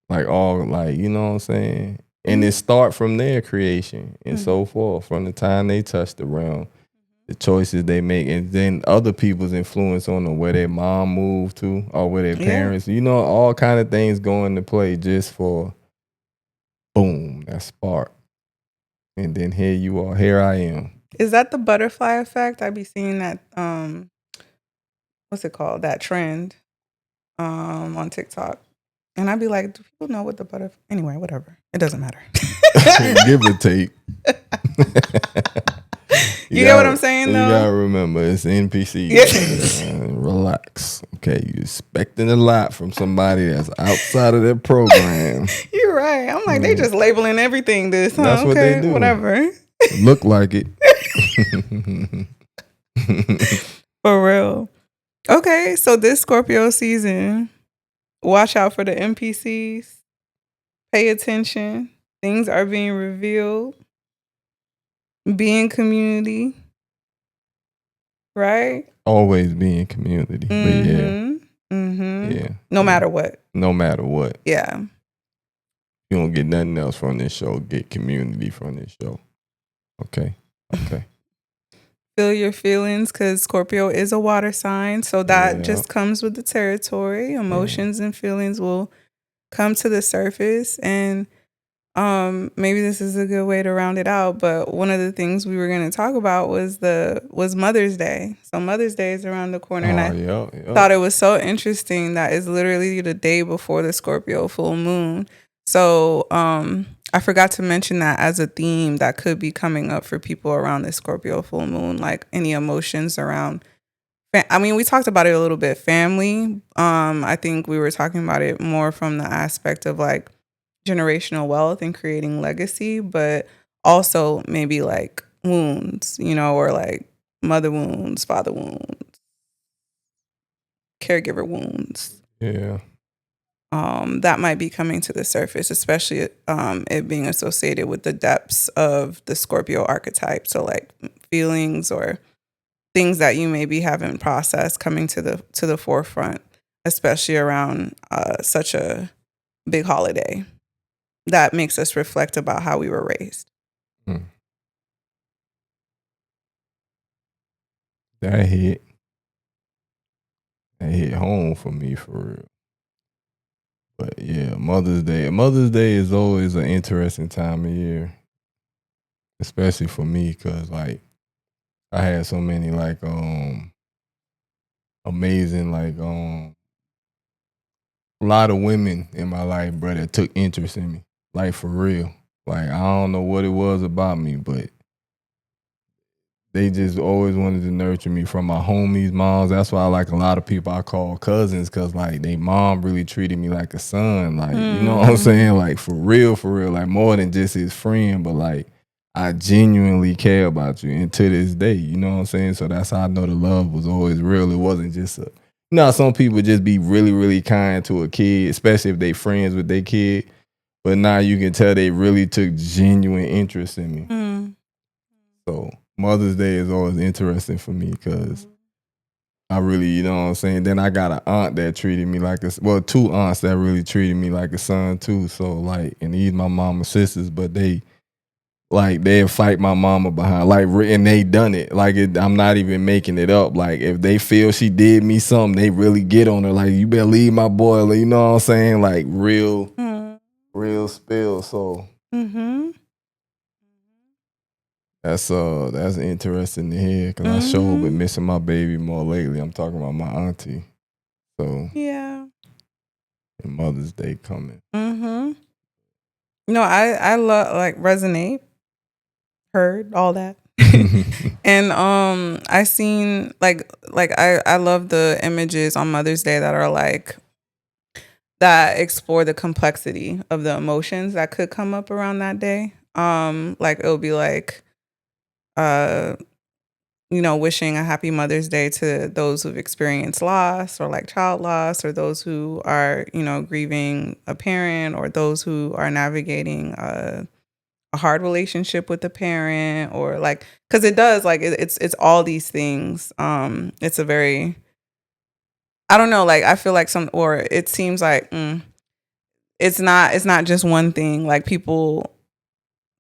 Speaker 2: like all like, you know what I'm saying? And it start from their creation and so forth, from the time they touch the realm, the choices they make, and then other people's influence on them, where their mom moved to or where their parents, you know, all kind of things go into play just for boom, that spark. And then here I am.
Speaker 3: Is that the butterfly effect? I be seeing that what's it called? That trend on TikTok. And I'd be like, do people know what the butterfly? Anyway, whatever. It doesn't matter.
Speaker 2: Give or take.
Speaker 3: You get what I'm saying, though?
Speaker 2: You gotta remember, it's NPC. Relax. Okay, you expecting a lot from somebody that's outside of their program.
Speaker 3: You're right. I'm like, they just labeling everything this. Huh?
Speaker 2: That's what they do.
Speaker 3: Whatever.
Speaker 2: Look like it.
Speaker 3: For real. Okay, so this Scorpio season, watch out for the NPCs. Pay attention. Things are being revealed. Be in community. Right?
Speaker 2: Always be in community. But yeah.
Speaker 3: No matter what.
Speaker 2: No matter what.
Speaker 3: Yeah.
Speaker 2: You don't get nothing else from this show. Get community from this show. Okay.
Speaker 3: Feel your feelings, because Scorpio is a water sign. So that just comes with the territory. Emotions and feelings will come to the surface. And maybe this is a good way to round it out. But one of the things we were going to talk about was Mother's Day. So Mother's Day is around the corner. And I thought it was so interesting that it's literally the day before the Scorpio full moon. So I forgot to mention that as a theme that could be coming up for people around the Scorpio full moon, like any emotions around. I mean, we talked about it a little bit. Family. I think we were talking about it more from the aspect of like generational wealth and creating legacy, but also maybe like wounds, you know, or like mother wounds, father wounds, caregiver wounds.
Speaker 2: Yeah.
Speaker 3: That might be coming to the surface, especially it being associated with the depths of the Scorpio archetype. So like feelings or things that you maybe haven't processed coming to the forefront, especially around such a big holiday that makes us reflect about how we were raised.
Speaker 2: That hit home for me, for real. But yeah, Mother's Day. Mother's Day is always an interesting time of year, especially for me, because like I had so many like amazing like a lot of women in my life, bro, that took interest in me, like for real. Like I don't know what it was about me, but they just always wanted to nurture me, from my homies' moms. That's why I like a lot of people I call cousins, because like they mom really treated me like a son. Like, you know what I'm saying? Like for real, like more than just his friend, but like I genuinely care about you. And to this day, you know what I'm saying? So that's how I know the love was always real. It wasn't just a, you know, some people just be really, really kind to a kid, especially if they friends with their kid. But now you can tell they really took genuine interest in me. So Mother's Day is always interesting for me because I really, you know what I'm saying? Then I got an aunt that treated me like two aunts that really treated me like a son too. So like, and these my mama's sisters, but they'd fight my mama behind, like, and they done it. Like, I'm not even making it up. Like, if they feel she did me something, they really get on her. Like, you better leave my boy. Like, you know what I'm saying? Like, real spill. So that's interesting to hear, because I sure been missing my baby more lately. I'm talking about my auntie. So
Speaker 3: yeah,
Speaker 2: and Mother's Day coming.
Speaker 3: No, I love, like, resonate, heard all that. And I seen like I love the images on Mother's Day that are like that explore the complexity of the emotions that could come up around that day. Like it'll be like wishing a happy Mother's Day to those who've experienced loss, or like child loss, or those who are, grieving a parent, or those who are navigating a hard relationship with the parent, or like, because it does, like, it's all these things. It's a very, I don't know, like, I feel like or it seems like it's not just one thing. Like, people,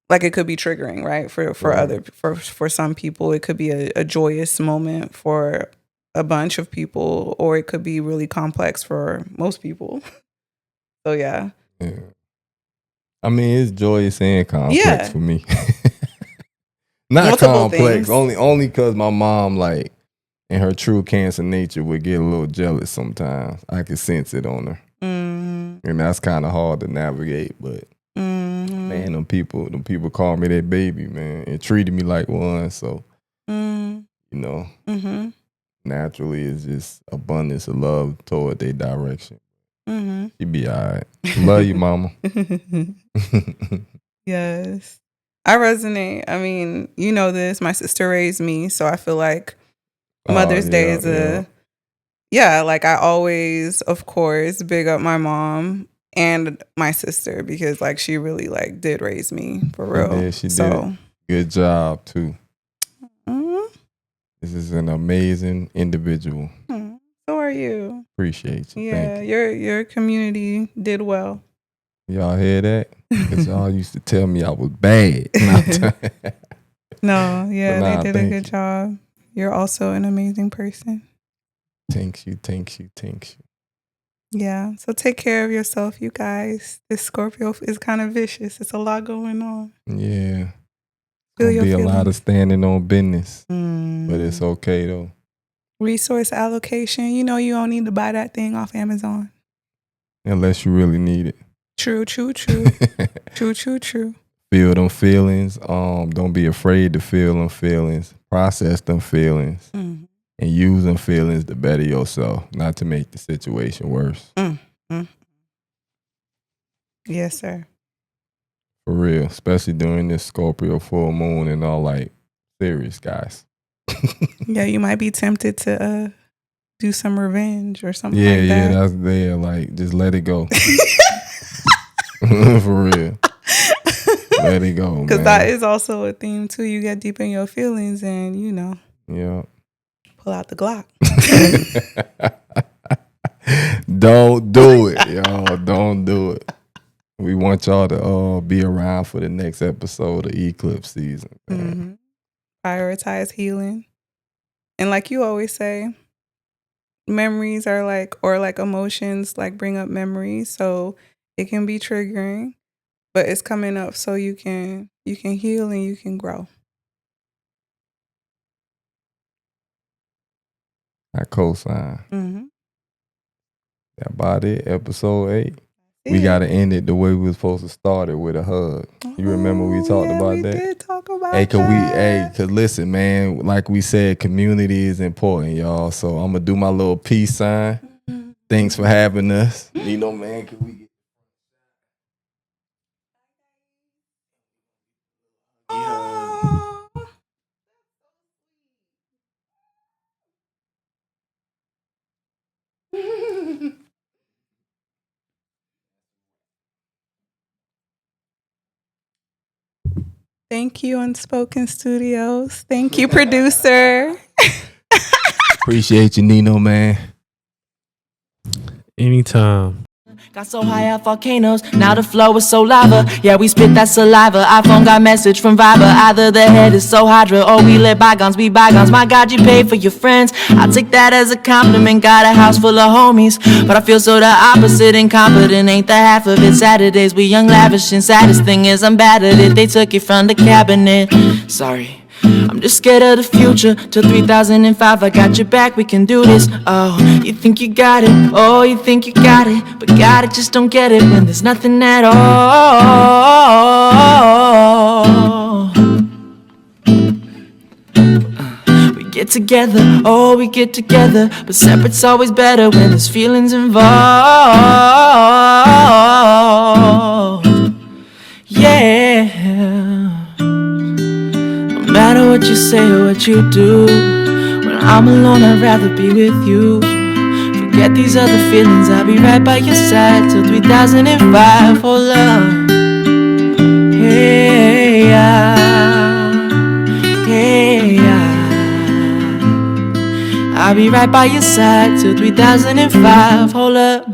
Speaker 3: like, it could be triggering, right? For some people, it could be a joyous moment for a bunch of people, or it could be really complex for most people. So yeah.
Speaker 2: I mean, it's joyous and complex for me. Not
Speaker 3: Multiple
Speaker 2: complex,
Speaker 3: things.
Speaker 2: only because my mom, like, in her true Cancer nature, would get a little jealous sometimes. I could sense it on her. And that's kind of hard to navigate, but man, them people call me their baby, man, and treated me like one. So, naturally, it's just abundance of love toward their direction. She be all right. Love you, mama.
Speaker 3: Yes. I resonate. I mean, you know this. My sister raised me, so I feel like Mother's Day is like, I always, of course, big up my mom and my sister, because like she really like did raise me for real.
Speaker 2: Yeah, she did. Good job too. This is an amazing individual.
Speaker 3: So are you.
Speaker 2: Appreciate you.
Speaker 3: Yeah,
Speaker 2: Thank you.
Speaker 3: your community did well.
Speaker 2: Y'all hear that? Because y'all used to tell me I was bad.
Speaker 3: No, yeah,
Speaker 2: Nah,
Speaker 3: they did a good job. You're also an amazing person.
Speaker 2: Thank you.
Speaker 3: Yeah, so take care of yourself, you guys. This Scorpio is kind of vicious. It's a lot going on.
Speaker 2: Yeah.
Speaker 3: Feel
Speaker 2: Gonna
Speaker 3: your
Speaker 2: be a lot of standing on business. But it's
Speaker 3: Mm.
Speaker 2: okay though.
Speaker 3: Resource allocation. You don't need to buy that thing off Amazon.
Speaker 2: Unless you really need it.
Speaker 3: True. True.
Speaker 2: Feel them feelings. Don't be afraid to feel them feelings. Process them feelings. And use them feelings to better yourself, not to make the situation worse.
Speaker 3: Yes, sir.
Speaker 2: For real, especially during this Scorpio full moon and all, like, serious, guys.
Speaker 3: Yeah, you might be tempted to do some revenge or something
Speaker 2: Yeah,
Speaker 3: like that.
Speaker 2: yeah, that's there. Like, just let it go. For real. Let it go,
Speaker 3: Because
Speaker 2: man.
Speaker 3: that is also a theme, too. You get deep in your feelings and,
Speaker 2: Yeah.
Speaker 3: pull out the Glock.
Speaker 2: Don't do it, y'all. Don't do it. We want y'all to be around for the next episode of Eclipse Season.
Speaker 3: Prioritize healing. And like you always say, memories are like, or like emotions like bring up memories, so it can be triggering, but it's coming up so you can heal and you can grow.
Speaker 2: I co-sign.
Speaker 3: Mm-hmm.
Speaker 2: That about it. Episode 8. We gotta end it the way we were supposed to start it, with a hug. You remember we talked about that?
Speaker 3: We did talk about
Speaker 2: Hey,
Speaker 3: that.
Speaker 2: cause listen, man, like we said, community is important, y'all. So I'm gonna do my little peace sign. Thanks for having us. You know, man, can we get
Speaker 3: Thank you, Unspoken Studios. Thank you, producer.
Speaker 2: appreciate you, Nino, man.
Speaker 7: Anytime.
Speaker 1: Got so high at volcanoes, now the flow is so lava. Yeah, we spit that saliva. iPhone got message from Viber. Either the head is so hydra, or we let bygones be bygones. My God, you paid for your friends. I take that as a compliment. Got a house full of homies, but I feel so the opposite. Incompetent ain't the half of it. Saturdays we young, lavish, and saddest thing is I'm bad at it. They took it from the cabinet. Sorry. I'm just scared of the future. Till 3005, I got your back, we can do this. Oh, you think you got it, oh, you think you got it, but got it, just don't get it when there's nothing at all. We get together, oh, we get together, but separate's always better when there's feelings involved. Yeah. No matter what you say or what you do, when I'm alone I'd rather be with you. Forget these other feelings, I'll be right by your side till 3005 for love. Hey, hey, I'll be right by your side till 3005, hold up.